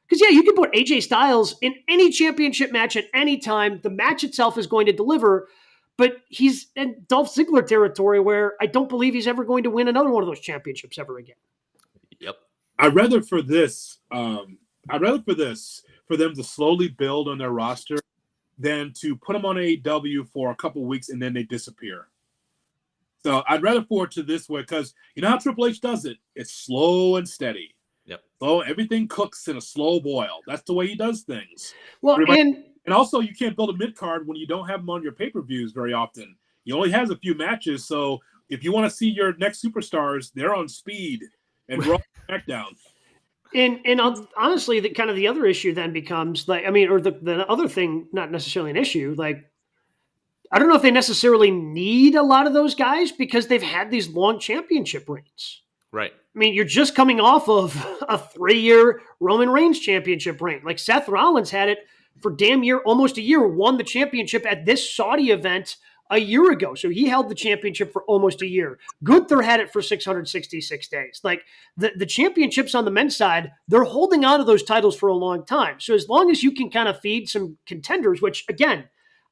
Because, yeah, you can put AJ Styles in any championship match at any time. The match itself is going to deliver, but he's in Dolph Ziggler territory where I don't believe he's ever going to win another one of those championships ever again. Yep. I'd rather for them to slowly build on their roster than to put them on AEW for a couple weeks and then they disappear. So I'd rather forward to this way because you know how Triple H does it? It's slow and steady. Yep. So everything cooks in a slow boil. That's the way he does things. Well, and also you can't build a mid-card when you don't have them on your pay-per-views very often. He only has a few matches, so if you want to see your next superstars, they're on Speed and Raw SmackDown. And honestly, the other issue then becomes like, I mean, or the other thing, not necessarily an issue, like, I don't know if they necessarily need a lot of those guys because they've had these long championship reigns. Right. I mean, you're just coming off of a 3-year Roman Reigns championship reign. Like Seth Rollins had it for damn year, almost a year, won the championship at this Saudi event a year ago. So he held the championship for almost a year. Gunther had it for 666 days. Like the championships on the men's side, they're holding on to those titles for a long time. So as long as you can kind of feed some contenders, which again,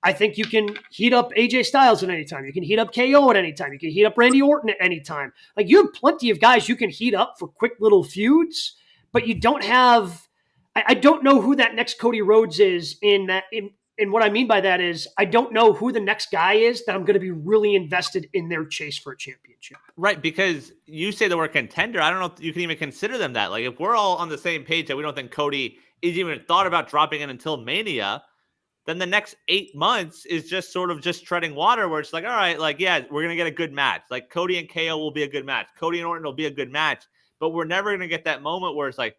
I think you can heat up AJ Styles at any time. You can heat up KO at any time. You can heat up Randy Orton at any time. Like you have plenty of guys you can heat up for quick little feuds, but you don't have, I don't know who that next Cody Rhodes is in that, and what I mean by that is I don't know who the next guy is that I'm going to be really invested in their chase for a championship. Right, because you say the word contender. I don't know if you can even consider them that. Like if we're all on the same page that we don't think Cody is even thought about dropping in until Mania, then the next 8 months is just sort of just treading water where it's like, all right, like, yeah, we're going to get a good match. Like Cody and KO will be a good match. Cody and Orton will be a good match, but we're never going to get that moment where it's like,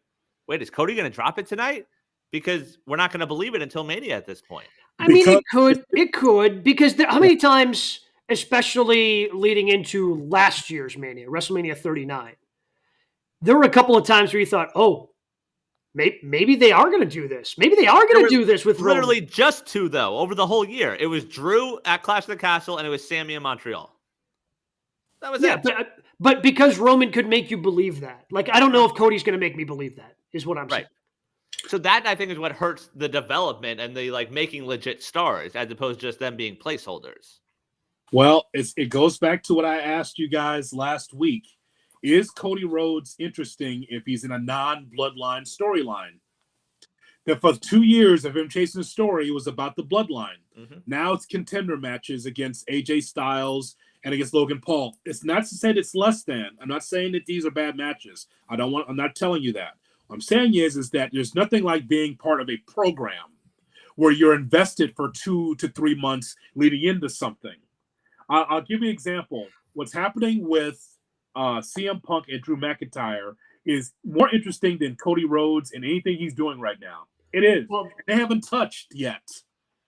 wait, is Cody going to drop it tonight? Because we're not going to believe it until Mania at this point. I mean, it could, because how many times, especially leading into last year's Mania, WrestleMania 39, there were a couple of times where you thought, oh, maybe they are going to do this. Maybe they are going to do this with literally Roman. Just two, though, over the whole year. It was Drew at Clash of the Castle, and it was Sammy in Montreal. That was it. But because Roman could make you believe that. Like, I don't know if Cody's going to make me believe that, is what I'm saying. So that, I think, is what hurts the development and the like making legit stars as opposed to just them being placeholders. Well, it goes back to what I asked you guys last week. Is Cody Rhodes interesting if he's in a non-bloodline storyline? That for 2 years of him chasing the story, it was about the bloodline. Mm-hmm. Now it's contender matches against AJ Styles and against Logan Paul. It's not to say that it's less than. I'm not saying that these are bad matches. I'm not telling you that. What I'm saying is that there's nothing like being part of a program where you're invested for 2 to 3 months leading into something. I'll give you an example. What's happening with CM Punk and Drew McIntyre is more interesting than Cody Rhodes and anything he's doing right now. It is. Well, they haven't touched yet.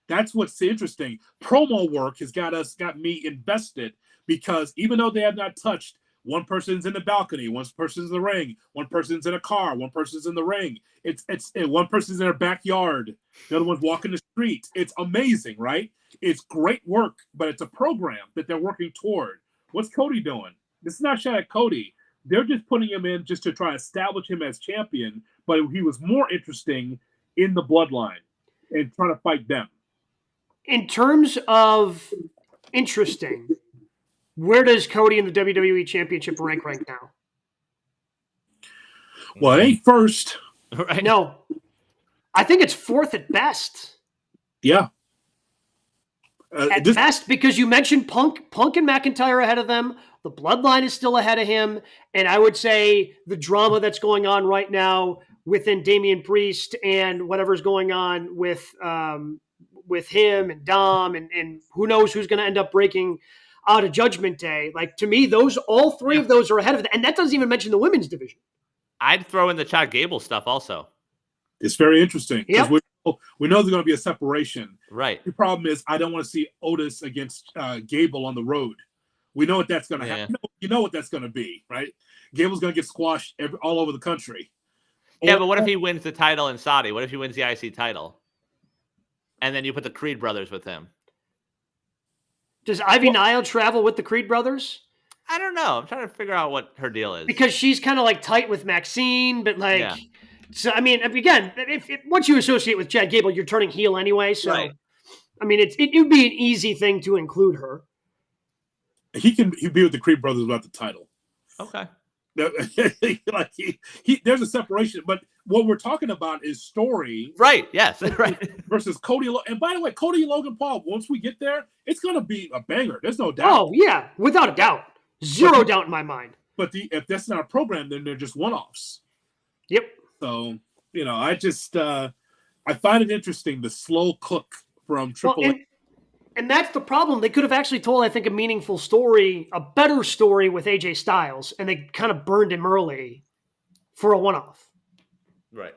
That's what's interesting. Promo work has got me invested because even though they have not touched, one person's in the balcony, one person's in the ring, one person's in a car, one person's in the ring. It's one person's in their backyard, the other one's walking the street. It's amazing, right? It's great work, but it's a program that they're working toward. What's Cody doing? This is not a shot at Cody. They're just putting him in just to try to establish him as champion, but he was more interesting in the bloodline and trying to fight them. In terms of interesting, where does Cody in the WWE Championship rank right now? Well, it ain't first. Right. No. I think it's fourth at best. Yeah. At best, because you mentioned Punk and McIntyre ahead of them. The bloodline is still ahead of him. And I would say the drama that's going on right now within Damian Priest and whatever's going on with him and Dom and who knows who's going to end up breaking out of Judgment Day. Like, to me, all three of those are ahead of them. And that doesn't even mention the women's division. I'd throw in the Chad Gable stuff also. It's very interesting. Yep. We know there's going to be a separation. Right. The problem is I don't want to see Otis against Gable on the road. We know what that's going to happen. You know what that's going to be, right? Gable's going to get squashed all over the country. Yeah, but what if he wins the title in Saudi? What if he wins the IC title? And then you put the Creed brothers with him? Does Ivy Nile travel with the Creed brothers? I don't know. I'm trying to figure out what her deal is. Because she's kind of like tight with Maxine, but like, Yeah. so I mean, again, if once you associate with Chad Gable, you're turning heel anyway. So, Right. I mean, it would be an easy thing to include her. He'd be with the Creed brothers about the title. Okay. Like there's a separation, but what we're talking about is story, Right? Yes. Right. versus Cody. And by the way, Cody and Logan Paul. Once we get there, it's gonna be a banger. There's no doubt. Oh yeah, without a doubt, zero doubt in my mind. But if that's not a program, then they're just one-offs. Yep. So I just I find it interesting the slow cook from Triple H. And that's the problem. They could have actually told, I think, a meaningful story, a better story with AJ Styles, and they kind of burned him early for a one-off. Right.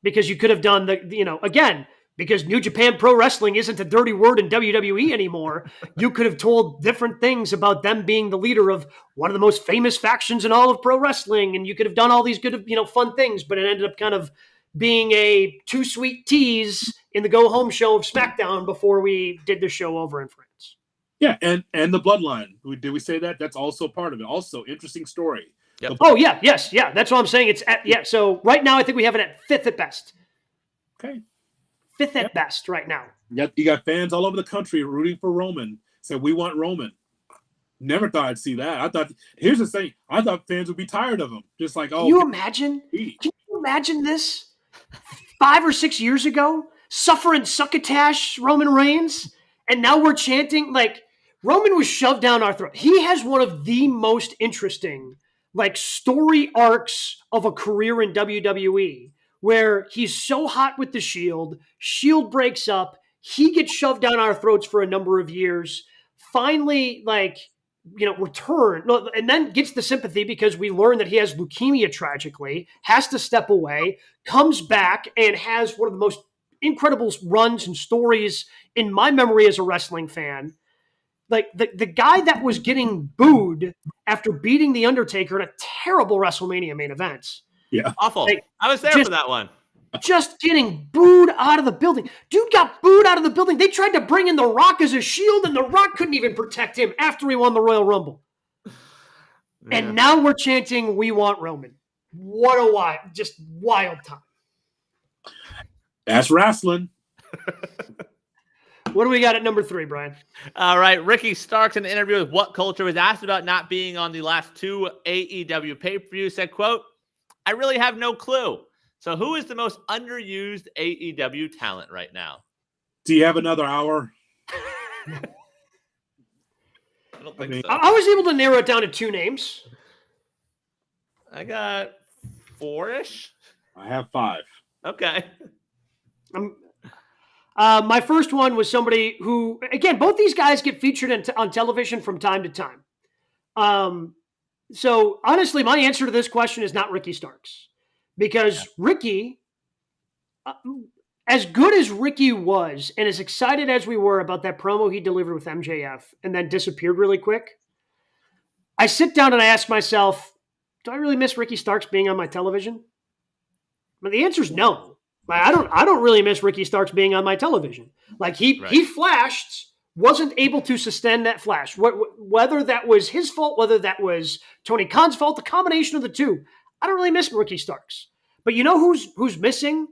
Because you could have done again, because New Japan Pro Wrestling isn't a dirty word in WWE anymore, you could have told different things about them being the leader of one of the most famous factions in all of pro wrestling, and you could have done all these good, fun things, but it ended up kind of being a too sweet tease in the go-home show of SmackDown before we did the show over in France. Yeah, and the Bloodline. Did we say that? That's also part of it. Also, interesting story. Yep. Oh, yeah, yes, yeah. That's what I'm saying. So right now I think we have it at 5th at best. Okay. 5th at best right now. You got fans all over the country rooting for Roman. Said, we want Roman. Never thought I'd see that. Here's the thing. I thought fans would be tired of him. Just like, Can you imagine this? 5 or 6 years ago, suffering succotash Roman Reigns, and now we're chanting like Roman was shoved down our throat. He has one of the most interesting story arcs of a career in WWE, where he's so hot with the Shield breaks up, he gets shoved down our throats for a number of years, finally return, and then gets the sympathy because we learn that he has leukemia tragically, has to step away, comes back, and has one of the most incredible runs and stories in my memory as a wrestling fan. Like the guy that was getting booed after beating The Undertaker in a terrible WrestleMania main event. Yeah. Awful. I was there for that one. Just getting booed out of the building. Dude got booed out of the building. They tried to bring in The Rock as a shield, and The Rock couldn't even protect him after he won the Royal Rumble. Yeah. And now we're chanting, we want Roman. What a wild time. That's wrestling. What do we got at number 3, Brian? All right. Ricky Starks in an interview with What Culture was asked about not being on the last 2 AEW pay-per-views, said, quote, I really have no clue. So who is the most underused AEW talent right now? Do you have another hour? I don't think so. I was able to narrow it down to 2 names. I got 4-ish. I have 5. Okay. My first one was somebody who, again, both these guys get featured on television from time to time. So honestly, my answer to this question is not Ricky Starks. Because Ricky, as good as Ricky was, and as excited as we were about that promo he delivered with MJF and then disappeared really quick, I sit down and I ask myself, do I really miss Ricky Starks being on my television? But the answer is no. I don't really miss Ricky Starks being on my television. He flashed, wasn't able to sustain that flash. Whether that was his fault, whether that was Tony Khan's fault, the combination of the two. I don't really miss Ricky Starks. But you know who's missing?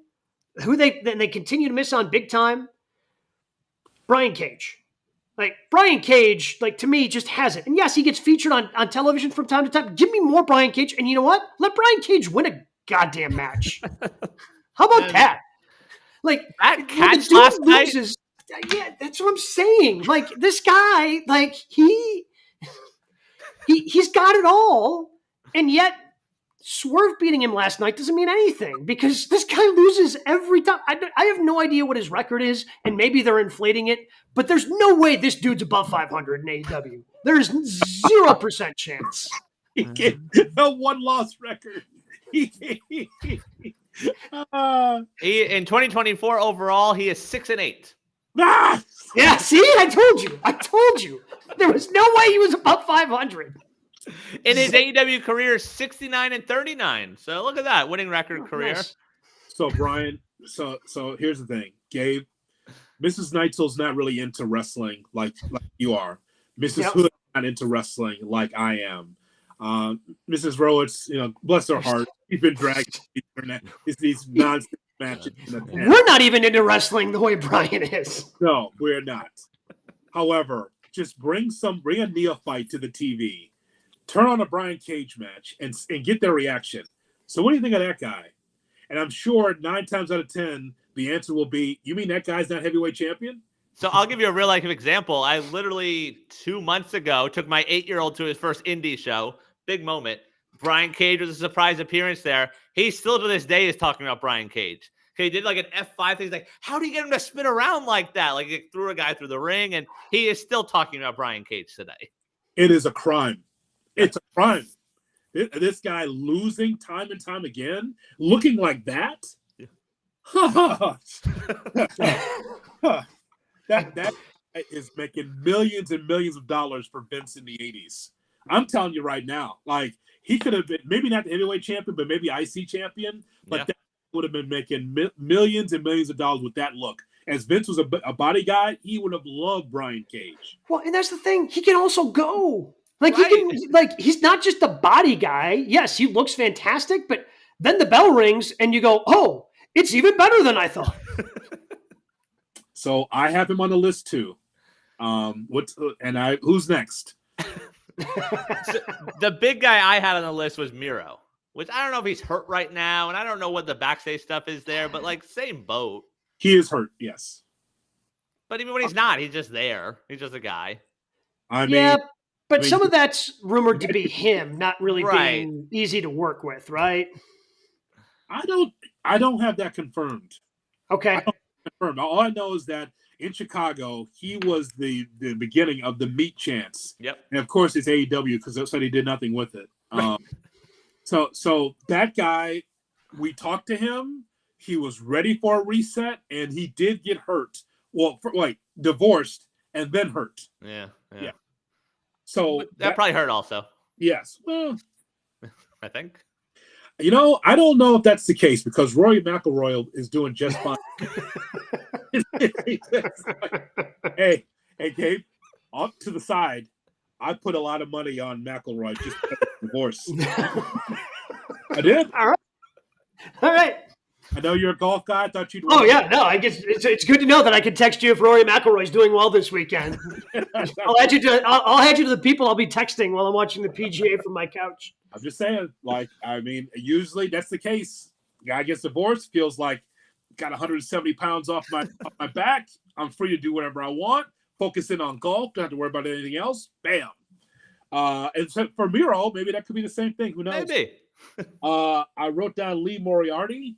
Who they continue to miss on big time? Brian Cage. Brian Cage, to me, just has it. And yes, he gets featured on television from time to time. Give me more Brian Cage. And you know what? Let Brian Cage win a goddamn match. How about that? That catch last night. Yeah, that's what I'm saying. This guy, he's got it all. And yet, Swerve beating him last night doesn't mean anything because this guy loses every time. I have no idea what his record is, and maybe they're inflating it, but there's no way this dude's above 500 in AEW. There's 0% chance. He gave a 1-loss record. In 2024 overall, he is 6-8. Ah! Yeah, see, I told you. There was no way he was above 500. In his AEW career, 69-39. So look at that winning record career. Nice. So Brian, so here's the thing, Gabe. Mrs. Neitzel's not really into wrestling like you are, Mrs. Hood not into wrestling like I am. Mrs. Rowitz, bless her heart, she's been dragging these nonsense matches. We're not even into wrestling the way Brian is. No, we're not. However, just bring a neophyte to the TV, turn on a Brian Cage match, and get their reaction. So what do you think of that guy? And I'm sure 9 times out of 10, the answer will be, you mean that guy's not heavyweight champion? So I'll give you a real life example. I literally 2 months ago took my 8-year-old to his first indie show. Big moment. Brian Cage was a surprise appearance there. He still to this day is talking about Brian Cage. He did like an F5 thing. He's like, how do you get him to spin around like that? Like he threw a guy through the ring, and he is still talking about Brian Cage today. It is a crime. It's a crime. This guy losing time and time again, looking like that. That is making millions and millions of dollars for Vince in the 80s. I'm telling you right now, like he could have been maybe not the heavyweight champion, but maybe IC champion. But that would have been making millions and millions of dollars with that look. As Vince was a body guy, he would have loved Brian Cage. Well, and that's the thing. He can also go. Like he can, like he's not just a body guy. Yes, he looks fantastic, but then the bell rings and you go, "Oh, it's even better than I thought." So I have him on the list too. Who's next? So the big guy I had on the list was Miro, which I don't know if he's hurt right now, and I don't know what the backstage stuff is there, but like same boat. He is hurt, yes. But even when he's not, he's just there. He's just a guy. But some of that's rumored to be him, not really being easy to work with, right? I don't have that confirmed. Okay. Confirmed. All I know is that in Chicago, he was the beginning of the meat chance. Yep. And of course, it's AEW because they said he did nothing with it. So that guy, we talked to him. He was ready for a reset, and he did get hurt. Well, divorced and then hurt. Yeah. So that probably hurt also. Yes. Well, I think. I don't know if that's the case because Rory McIlroy is doing just fine. Hey, Gabe, off to the side. I put a lot of money on McIlroy just because of divorce. I did. All right. I know you're a golf guy. I thought you'd. Oh yeah, no. I guess it's good to know that I can text you if Rory McIlroy's doing well this weekend. I'll add you to the people I'll be texting while I'm watching the PGA from my couch. I'm just saying, usually that's the case. Guy gets divorced, feels like got 170 pounds off my back. I'm free to do whatever I want. Focus in on golf. Don't have to worry about anything else. Bam. And so for Miro, maybe that could be the same thing. Who knows? Maybe. I wrote down Lee Moriarty.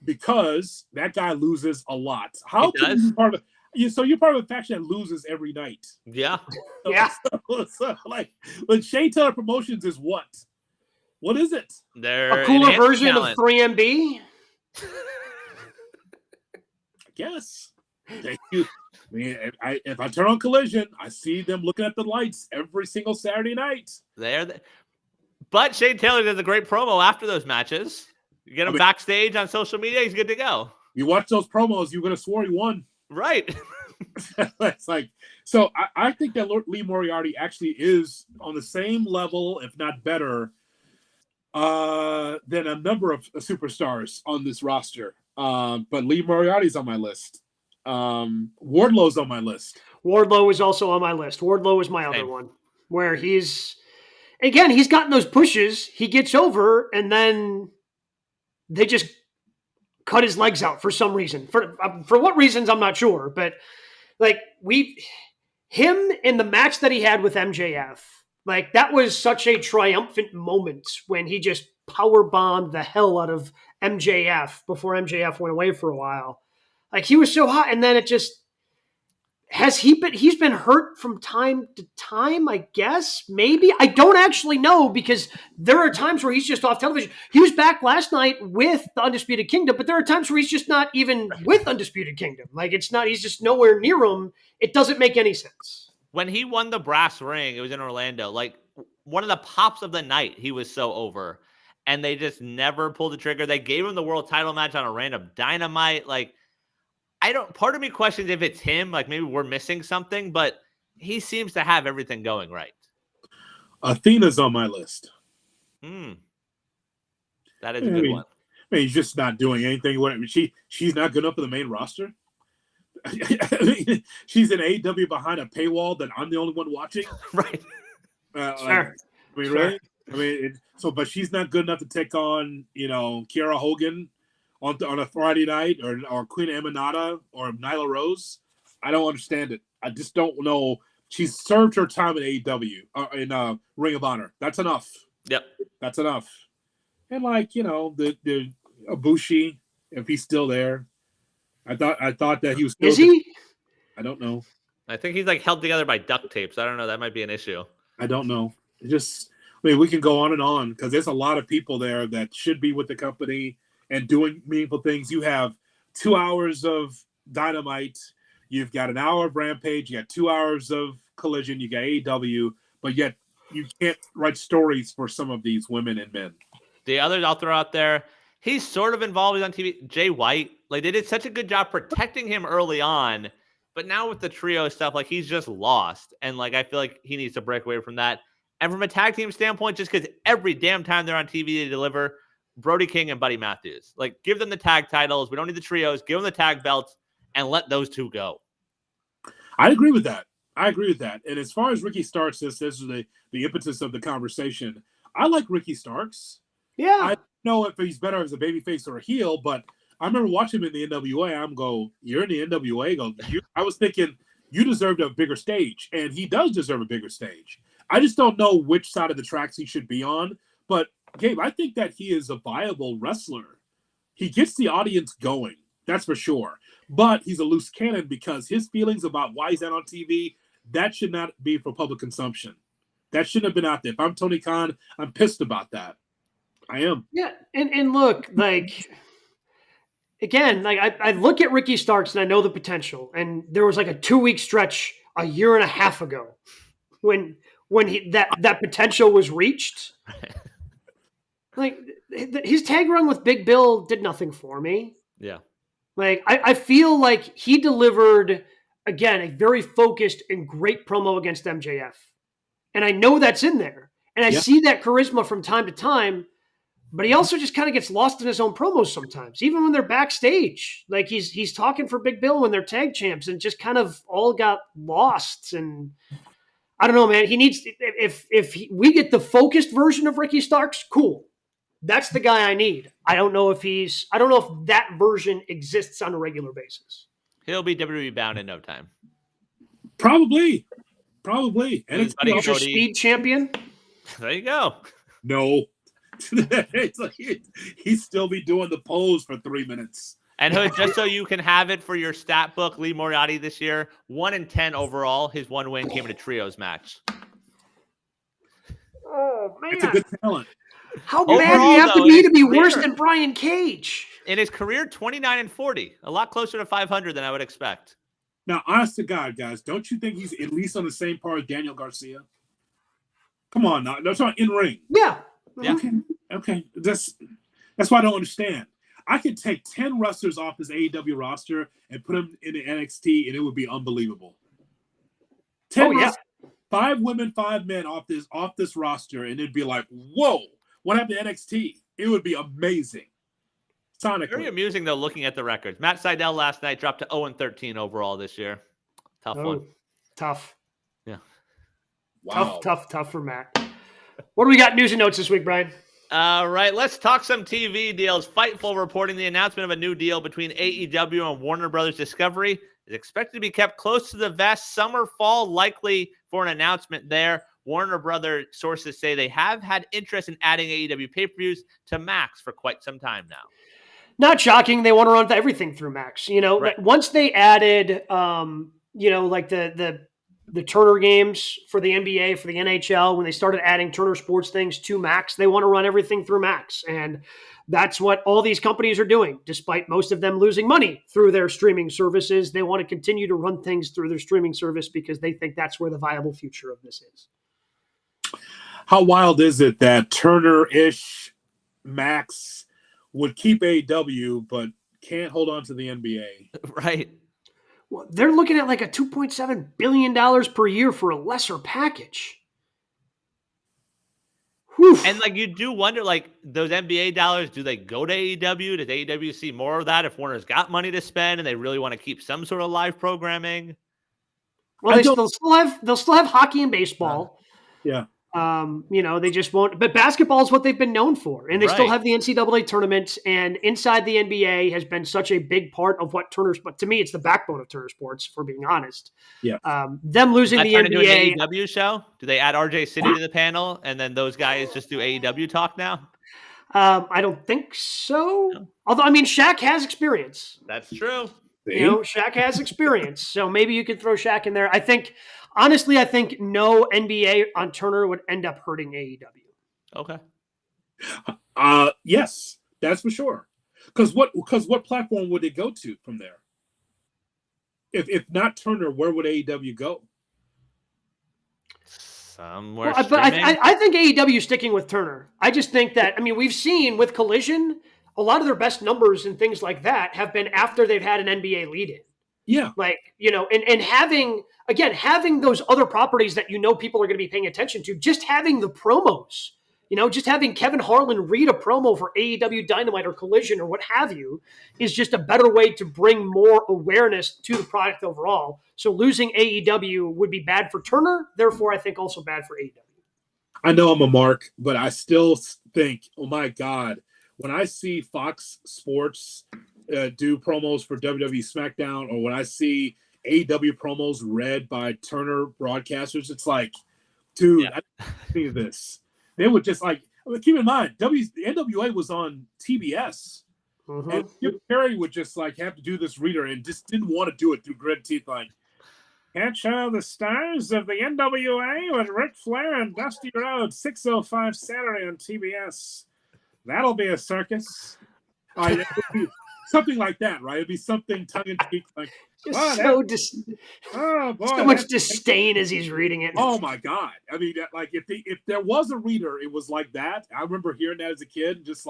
Because that guy loses a lot. How can you part of you're part of a faction that loses every night? Yeah. So when Shea Taylor Promotions is what? What is it? They're a cooler version of 3MB? I guess. Thank you. I mean, if I turn on Collision, I see them looking at the lights every single Saturday night. But Shane Taylor does a great promo after those matches. You get him backstage on social media, he's good to go. You watch those promos, you're going to swear he won. Right. It's so I think that Lee Moriarty actually is on the same level, if not better, than a number of superstars on this roster. But Lee Moriarty's on my list. Wardlow's on my list. Wardlow is also on my list. Wardlow is my other one, where he's gotten those pushes. He gets over, and then they just cut his legs out for some reason. For what reasons, I'm not sure. But him in the match that he had with MJF, that was such a triumphant moment when he just power bombed the hell out of MJF before MJF went away for a while. He was so hot, and then it just he's been hurt from time to time, I guess. Maybe. I don't actually know because there are times where he's just off television. He was back last night with the Undisputed Kingdom, but there are times where he's just not even with Undisputed Kingdom. He's just nowhere near him. It doesn't make any sense. When he won the brass ring, it was in Orlando. One of the pops of the night, he was so over. And they just never pulled the trigger. They gave him the world title match on a random Dynamite. Part of me questions if it's him, maybe we're missing something, but he seems to have everything going right. Athena's on my list. That is a good one. I mean, he's just not doing anything. She's not good enough for the main roster. I mean, she's in AEW behind a paywall that I'm the only one watching. Right. Sure. I mean, really? I mean, but she's not good enough to take on, Kiara Hogan on a Friday night or Queen Eminata or Nyla Rose. I don't understand it. I just don't know. She's served her time in AEW in Ring of Honor. That's enough. Yep. That's enough. And the Ibushi, if he's still there, I thought that he was still. Is he? I don't know. I think he's held together by duct tape. So I don't know. That might be an issue. I don't know. We can go on because there's a lot of people there that should be with the company and doing meaningful things. You have 2 hours of Dynamite. You've got an hour of Rampage. You got 2 hours of Collision. You got AEW. But yet you can't write stories for some of these women and men. The others I'll throw out there, he's sort of involved on TV. Jay White, they did such a good job protecting him early on. But now with the trio stuff, he's just lost. And I feel like he needs to break away from that. And from a tag team standpoint, just because every damn time they're on TV, they deliver Brody King and Buddy Matthews. Give them the tag titles. We don't need the trios. Give them the tag belts and let those two go. I agree with that. And as far as Ricky Starks, this is the impetus of the conversation. I like Ricky Starks. Yeah. I don't know if he's better as a babyface or a heel, but I remember watching him in the NWA. You're in the NWA. I was thinking you deserved a bigger stage, and he does deserve a bigger stage. I just don't know which side of the tracks he should be on. But, Gabe, I think that he is a viable wrestler. He gets the audience going, that's for sure. But he's a loose cannon because his feelings about why he's not on TV, that should not be for public consumption. That shouldn't have been out there. If I'm Tony Khan, I'm pissed about that. I am. Yeah, and look, again, I look at Ricky Starks and I know the potential. And there was a 2-week stretch a year and a half ago when that potential was reached. His tag run with Big Bill did nothing for me. Yeah. I feel like he delivered, again, a very focused and great promo against MJF. And I know that's in there. And I see that charisma from time to time. But he also just kind of gets lost in his own promos sometimes, even when they're backstage. He's talking for Big Bill when they're tag champs and just kind of all got lost. And I don't know, man. He needs, if we get the focused version of Ricky Starks, cool. That's the guy I need. I don't know if that version exists on a regular basis. He'll be WWE bound in no time. Probably. And His He's your speed champion. There you go. No. He'd still be doing the pose for 3 minutes. And Hood, just so you can have it for your stat book, Lee Moriarty this year, 1-10 overall. His one win came in a trios match. Oh man, It's a good talent. How bad do you have to be worse than Brian Cage? In his career, 29-40, a lot closer to 500 than I would expect. Now, honest to God, guys, don't you think he's at least on the same par as Daniel Garcia? Come on, now that's not in ring. Yeah. Okay. That's why I don't understand. I could take 10 wrestlers off this AEW roster and put them in the NXT, and it would be unbelievable. 10 5 women, 5 men off this roster, and it'd be like, whoa, what happened to NXT? It would be amazing. Sonically. Very amusing, though, looking at the records. Matt Sydal last night dropped to 0-13 overall this year. Tough one. Tough. Yeah. Wow. Tough for Matt. What do we got news and notes this week, Brian? All right, let's talk some TV deals. Fightful reporting the announcement of a new deal between AEW and Warner Brothers Discovery is expected to be kept close to the vest. Summer, fall, likely for an announcement there. Warner Brothers sources say they have had interest in adding AEW pay-per-views to Max for quite some time now. Not shocking. They want to run everything through Max. Right. Once they added, the Turner games for the NBA, for the NHL, when they started adding Turner Sports things to Max, they want to run everything through Max. And that's what all these companies are doing. Despite most of them losing money through their streaming services, they want to continue to run things through their streaming service because they think that's where the viable future of this is. How wild is it that Turner-ish Max would keep AEW but can't hold on to the NBA? Right. Well, they're looking at like a $2.7 billion per year for a lesser package. Whew. And like you do wonder, like those NBA dollars, do they go to AEW? Does AEW see more of that if Warner's got money to spend and they really want to keep some sort of live programming? Well, they'll still have hockey and baseball. Yeah. They just won't. But basketball is what they've been known for, and they still Right. have the NCAA tournaments. And inside the NBA has been such a big part of what Turner's. But to me, it's the backbone of Turner Sports. For being honest, Yeah. Them losing the Turn into an NBA. AEW show? Do they add RJ City to the panel and then those guys just do AEW talk now? I don't think so. No. Although, I mean, Shaq has experience. That's true. Shaq has experience, so maybe you could throw Shaq in there. Honestly, I think no NBA on Turner would end up hurting AEW. Okay. Yes, that's for sure. Because what platform would it go to from there? If not Turner, where would AEW go? Somewhere. But I think AEW is sticking with Turner. I just think that, we've seen with Collision, a lot of their best numbers and things like that have been after they've had an NBA lead in. Yeah. And having those other properties that people are going to be paying attention to, just having the promos, just having Kevin Harlan read a promo for AEW Dynamite or Collision or what have you is just a better way to bring more awareness to the product overall. So losing AEW would be bad for Turner, therefore I think also bad for AEW. I know I'm a mark, but I still think, oh my God, when I see Fox Sports do promos for WWE SmackDown, or when I see AEW promos read by Turner broadcasters, it's like, dude, I didn't see this. They would just keep in mind, the NWA was on TBS, and Jim Carrey would just have to do this reader and just didn't want to do it through gritted teeth, catch the stars of the NWA with Ric Flair and Dusty Rhodes, 6:05 Saturday on TBS. That'll be a circus. Something like that, right? It'd be something tongue-in-cheek, so much disdain as he's reading it. Oh my God! If there was a reader, it was like that. I remember hearing that as a kid, just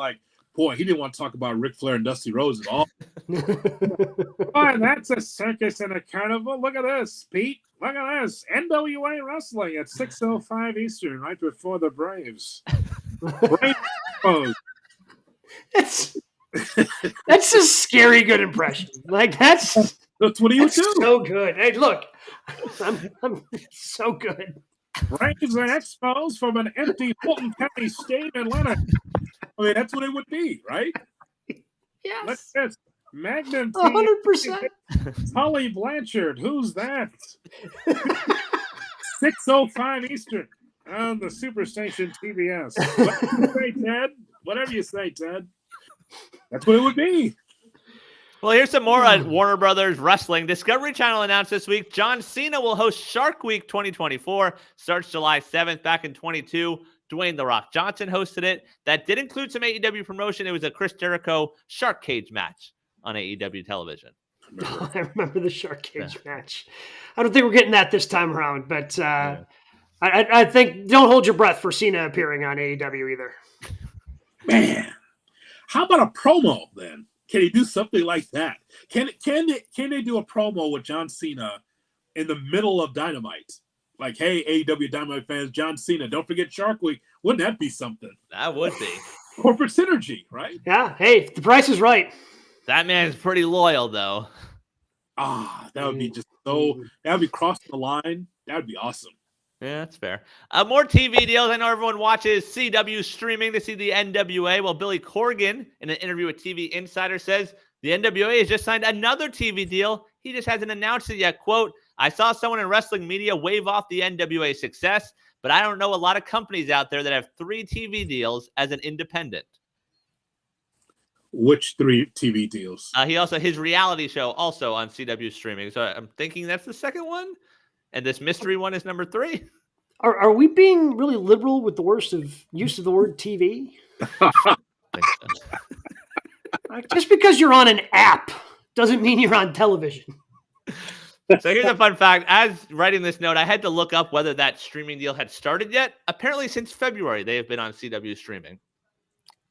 boy, he didn't want to talk about Ric Flair and Dusty Rhodes at all. Boy, that's a circus and a carnival. Look at this, Pete. Look at this. NWA Wrestling at 6:05 Eastern, right before the Braves. Braves. That's a scary good impression. That's what he would do. So good. Hey, look, I'm so good. Braves and Expos from an empty Fulton County Stadium in Atlanta. That's what it would be, right? Yes. Let's just Magnum. 100%. Holly Blanchard. Who's that? 6:05 Eastern on the Superstation TBS. Whatever you say, Ted. That's what it would be. Well, here's some more on Warner Brothers Wrestling. Discovery Channel announced this week John Cena will host Shark Week 2024. Starts July 7th. Back in 22, Dwayne "The Rock" Johnson hosted it. That did include some AEW promotion. It was a Chris Jericho Shark Cage match on AEW television. I remember the Shark Cage match. I don't think we're getting that this time around, but I think don't hold your breath for Cena appearing on AEW either. Man, how about a promo then? Can he do something like that? Can they do a promo with John Cena in the middle of Dynamite? Hey, AEW Dynamite fans, John Cena, don't forget Shark Week. Wouldn't that be something? That would be. Corporate synergy, right? Yeah. Hey, if the price is right. That man's pretty loyal, though. That would be that would be crossing the line. That would be awesome. Yeah, that's fair. More TV deals. I know everyone watches CW streaming to see the NWA. Well, Billy Corgan, in an interview with TV Insider, says the NWA has just signed another TV deal. He just hasn't announced it yet. Quote, I saw someone in wrestling media wave off the NWA success, but I don't know a lot of companies out there that have 3 TV deals as an independent. Which 3 TV deals? His reality show also on CW streaming. So I'm thinking that's the second one. And this mystery one is number 3. Are we being really liberal with the worst of use of the word TV? Just because you're on an app doesn't mean you're on television. So here's a fun fact. As writing this note, I had to look up whether that streaming deal had started yet. Apparently, since February, they have been on CW streaming.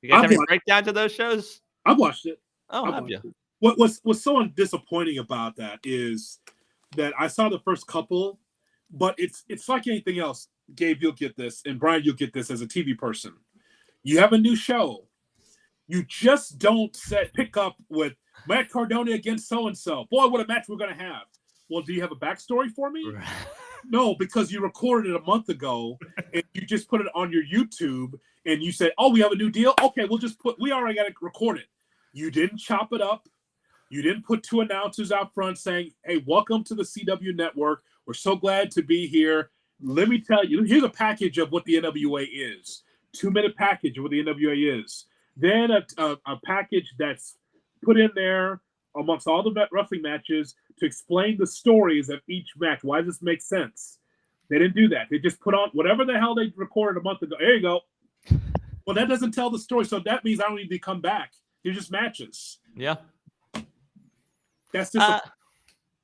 You guys have any breakdowns of those shows? I've watched it. Oh, have you? What's so disappointing about that is that I saw the first couple, but it's like anything else. Gabe, you'll get this, and Brian, you'll get this as a TV person. You have a new show. You just don't pick up with Matt Cardona against so-and-so. Boy, what a match we're going to have. Well, do you have a backstory for me? No, because you recorded it a month ago, and you just put it on your YouTube, and you said, oh, we have a new deal? Okay, we already got it recorded. You didn't chop it up. You didn't put two announcers out front saying, hey, welcome to the CW network. We're so glad to be here. Let me tell you, here's a package of what the NWA is. 2-minute package of what the NWA is. Then a package that's put in there amongst all the wrestling matches to explain the stories of each match. Why does this make sense? They didn't do that. They just put on whatever the hell they recorded a month ago. There you go. Well, that doesn't tell the story. So that means I don't need to come back. They're just matches. Yeah. That's just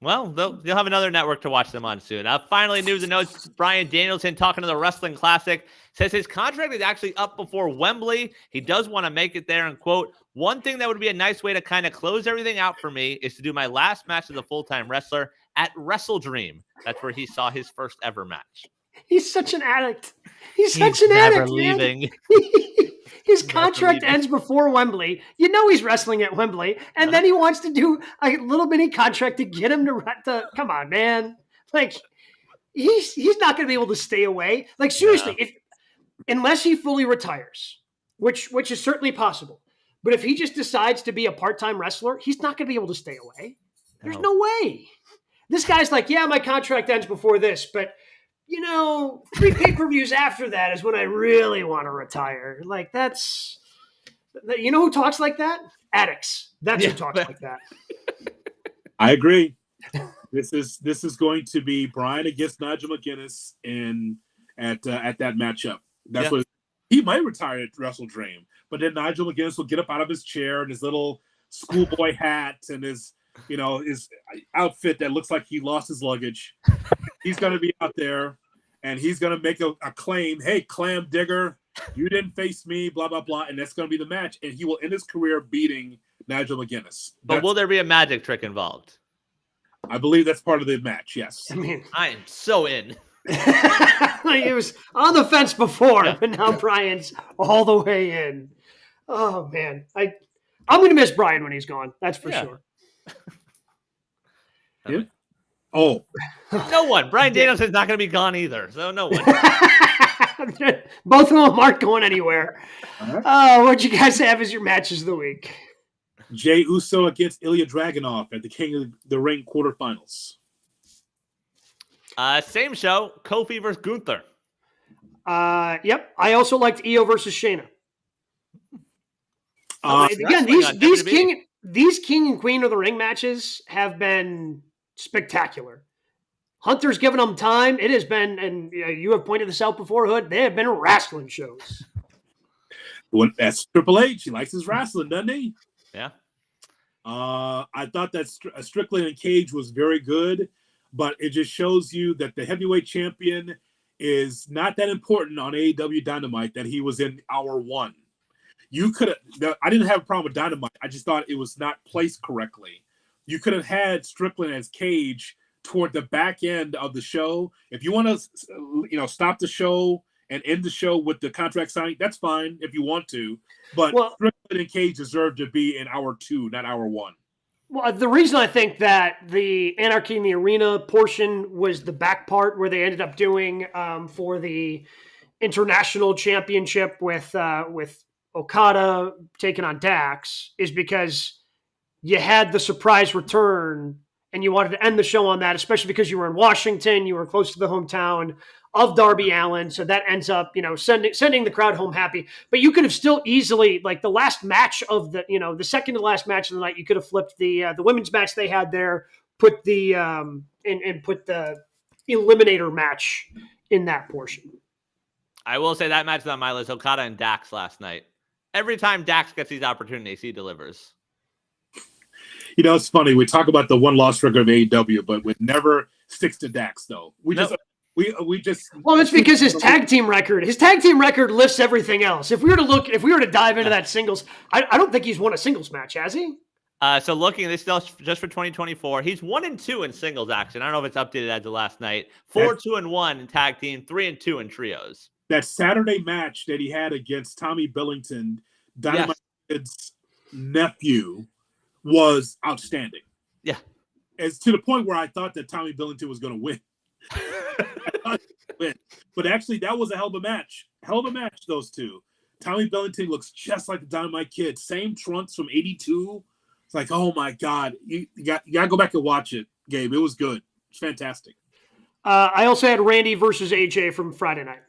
well, they'll have another network to watch them on soon. Finally, news and notes. Bryan Danielson, talking to the Wrestling Classic, says his contract is actually up before Wembley. He does want to make it there, and quote, one thing that would be a nice way to kind of close everything out for me is to do my last match as a full-time wrestler at Wrestle Dream. That's where he saw his first ever match. He's such an addict. He's such an addict, leaving. His contract ends before Wembley. You know he's wrestling at Wembley, and then he wants to do a little mini contract to get him to come on, man. Like he's not going to be able to stay away. Like seriously, unless he fully retires, which is certainly possible. But if he just decides to be a part-time wrestler, he's not going to be able to stay away. There's no way. This guy's like, yeah, my contract ends before this, but 3 pay-per-views after that is when I really want to retire. Like that's, who talks like that? Addicts. That's who talks like that. I agree. This is going to be Brian against Nigel McGuinness at that matchup. That's what he might retire at Wrestle Dream, but then Nigel McGuinness will get up out of his chair in his little schoolboy hat and his outfit that looks like he lost his luggage. He's going to be out there, and he's going to make a claim, hey, Clam Digger, you didn't face me, blah, blah, blah, and that's going to be the match, and he will end his career beating Nigel McGuinness. But will there be a magic trick involved? I believe that's part of the match, yes. I mean, I am so in. It was on the fence before, but now Brian's all the way in. Oh, man. I'm going to miss Brian when he's gone. That's for sure. Yeah. Oh. No one. Bryan Danielson's not going to be gone either, so no one. Both of them aren't going anywhere. Right. What you guys have as your matches of the week? Jey Uso against Ilya Dragunov at the King of the Ring quarterfinals. Same show, Kofi versus Gunther. Yep. I also liked Io versus Shayna. Again, these King and Queen of the Ring matches have been spectacular. Hunter's given them time. It has been, and you have pointed this out before, Hood, they have been wrestling shows. Well, that's Triple H. He likes his wrestling, doesn't he? Yeah. I thought that Strickland and Cage was very good, but it just shows you that the heavyweight champion is not that important on AEW Dynamite that he was in hour 1. You could have. I didn't have a problem with Dynamite. I just thought it was not placed correctly. You could have had Strickland as Cage toward the back end of the show. If you want to, stop the show and end the show with the contract signing, that's fine if you want to. But Strickland and Cage deserve to be in hour 2, not hour 1. Well, the reason I think that the Anarchy in the Arena portion was the back part where they ended up doing for the International Championship with Okada taking on Dax is because you had the surprise return and you wanted to end the show on that, especially because you were in Washington, you were close to the hometown of Darby Allin. So that ends up, sending the crowd home happy, but you could have still easily, like the last match of the, the second to last match of the night, you could have flipped the women's match they had there, put the, and put the eliminator match in that portion. I will say that match is on my list, Okada and Dax last night. Every time Dax gets these opportunities, he delivers. It's funny. We talk about the one-loss record of AEW, but it never sticks to Dax, though. We just. Well, it's because his tag team record lifts everything else. If we were to dive into that singles, I don't think he's won a singles match, has he? So looking at this just for 2024, he's 1-2 in singles action. I don't know if it's updated as of last night. 4-2-1 in tag team, 3-2 in trios. That Saturday match that he had against Tommy Billington, Dynamite Kid's nephew, was outstanding. Yeah. As to the point where I thought that Tommy Billington was going to win. But actually, that was a hell of a match. Hell of a match, those two. Tommy Billington looks just like the Dynamite Kid. Same trunks from 82. It's like, oh my God. You got to go back and watch it, Gabe. It was good. It's fantastic. I also had Randy versus AJ from Friday night.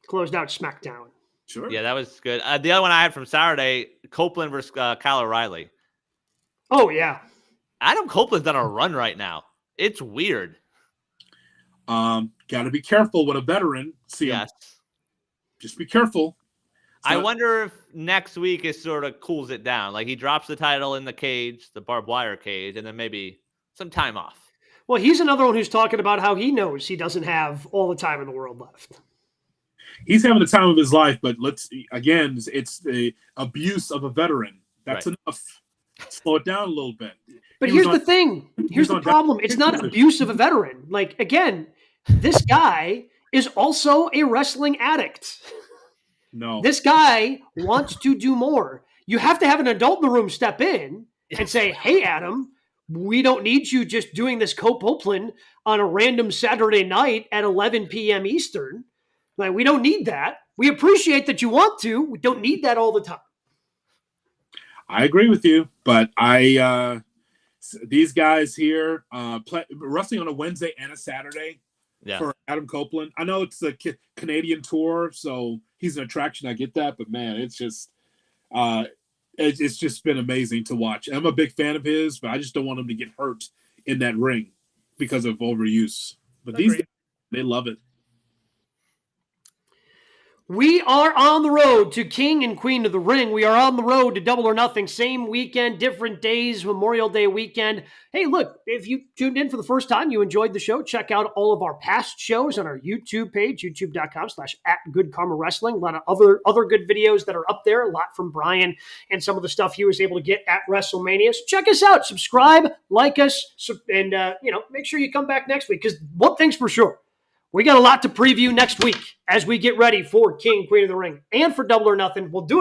Closed out SmackDown. Sure. Yeah, that was good. The other one I had from Saturday, Copeland versus Kyle O'Reilly. Oh, yeah. Adam Copeland's on a run right now. It's weird. Got to be careful with a veteran. Yes. Just be careful. I wonder if next week it sort of cools it down. Like he drops the title in the cage, the barbed wire cage, and then maybe some time off. Well, he's another one who's talking about how he knows he doesn't have all the time in the world left. He's having the time of his life, but it's the abuse of a veteran. That's enough. Slow it down a little bit. But here's the thing. Here's the problem. It's not abuse of a veteran. Like, again, this guy is also a wrestling addict. No. This guy wants to do more. You have to have an adult in the room step in and say, hey, Adam, we don't need you just doing this Copeland on a random Saturday night at 11 p.m. Eastern. Like, we don't need that. We appreciate that you want to. We don't need that all the time. I agree with you, but these guys here wrestling on a Wednesday and a Saturday for Adam Copeland. I know it's a Canadian tour, so he's an attraction. I get that, but man, it's just been amazing to watch. I'm a big fan of his, but I just don't want him to get hurt in that ring because of overuse. But these guys, they love it. We are on the road to King and Queen of the Ring. We are on the road to Double or Nothing. Same weekend, different days, Memorial Day weekend. Hey, look, if you tuned in for the first time, you enjoyed the show, check out all of our past shows on our YouTube page, youtube.com/@GoodKarmaWrestling. A lot of other good videos that are up there, a lot from Brian and some of the stuff he was able to get at WrestleMania. So check us out, subscribe, like us, and make sure you come back next week, because one thing's for sure. We got a lot to preview next week as we get ready for King, Queen of the Ring, and for Double or Nothing. We'll do it.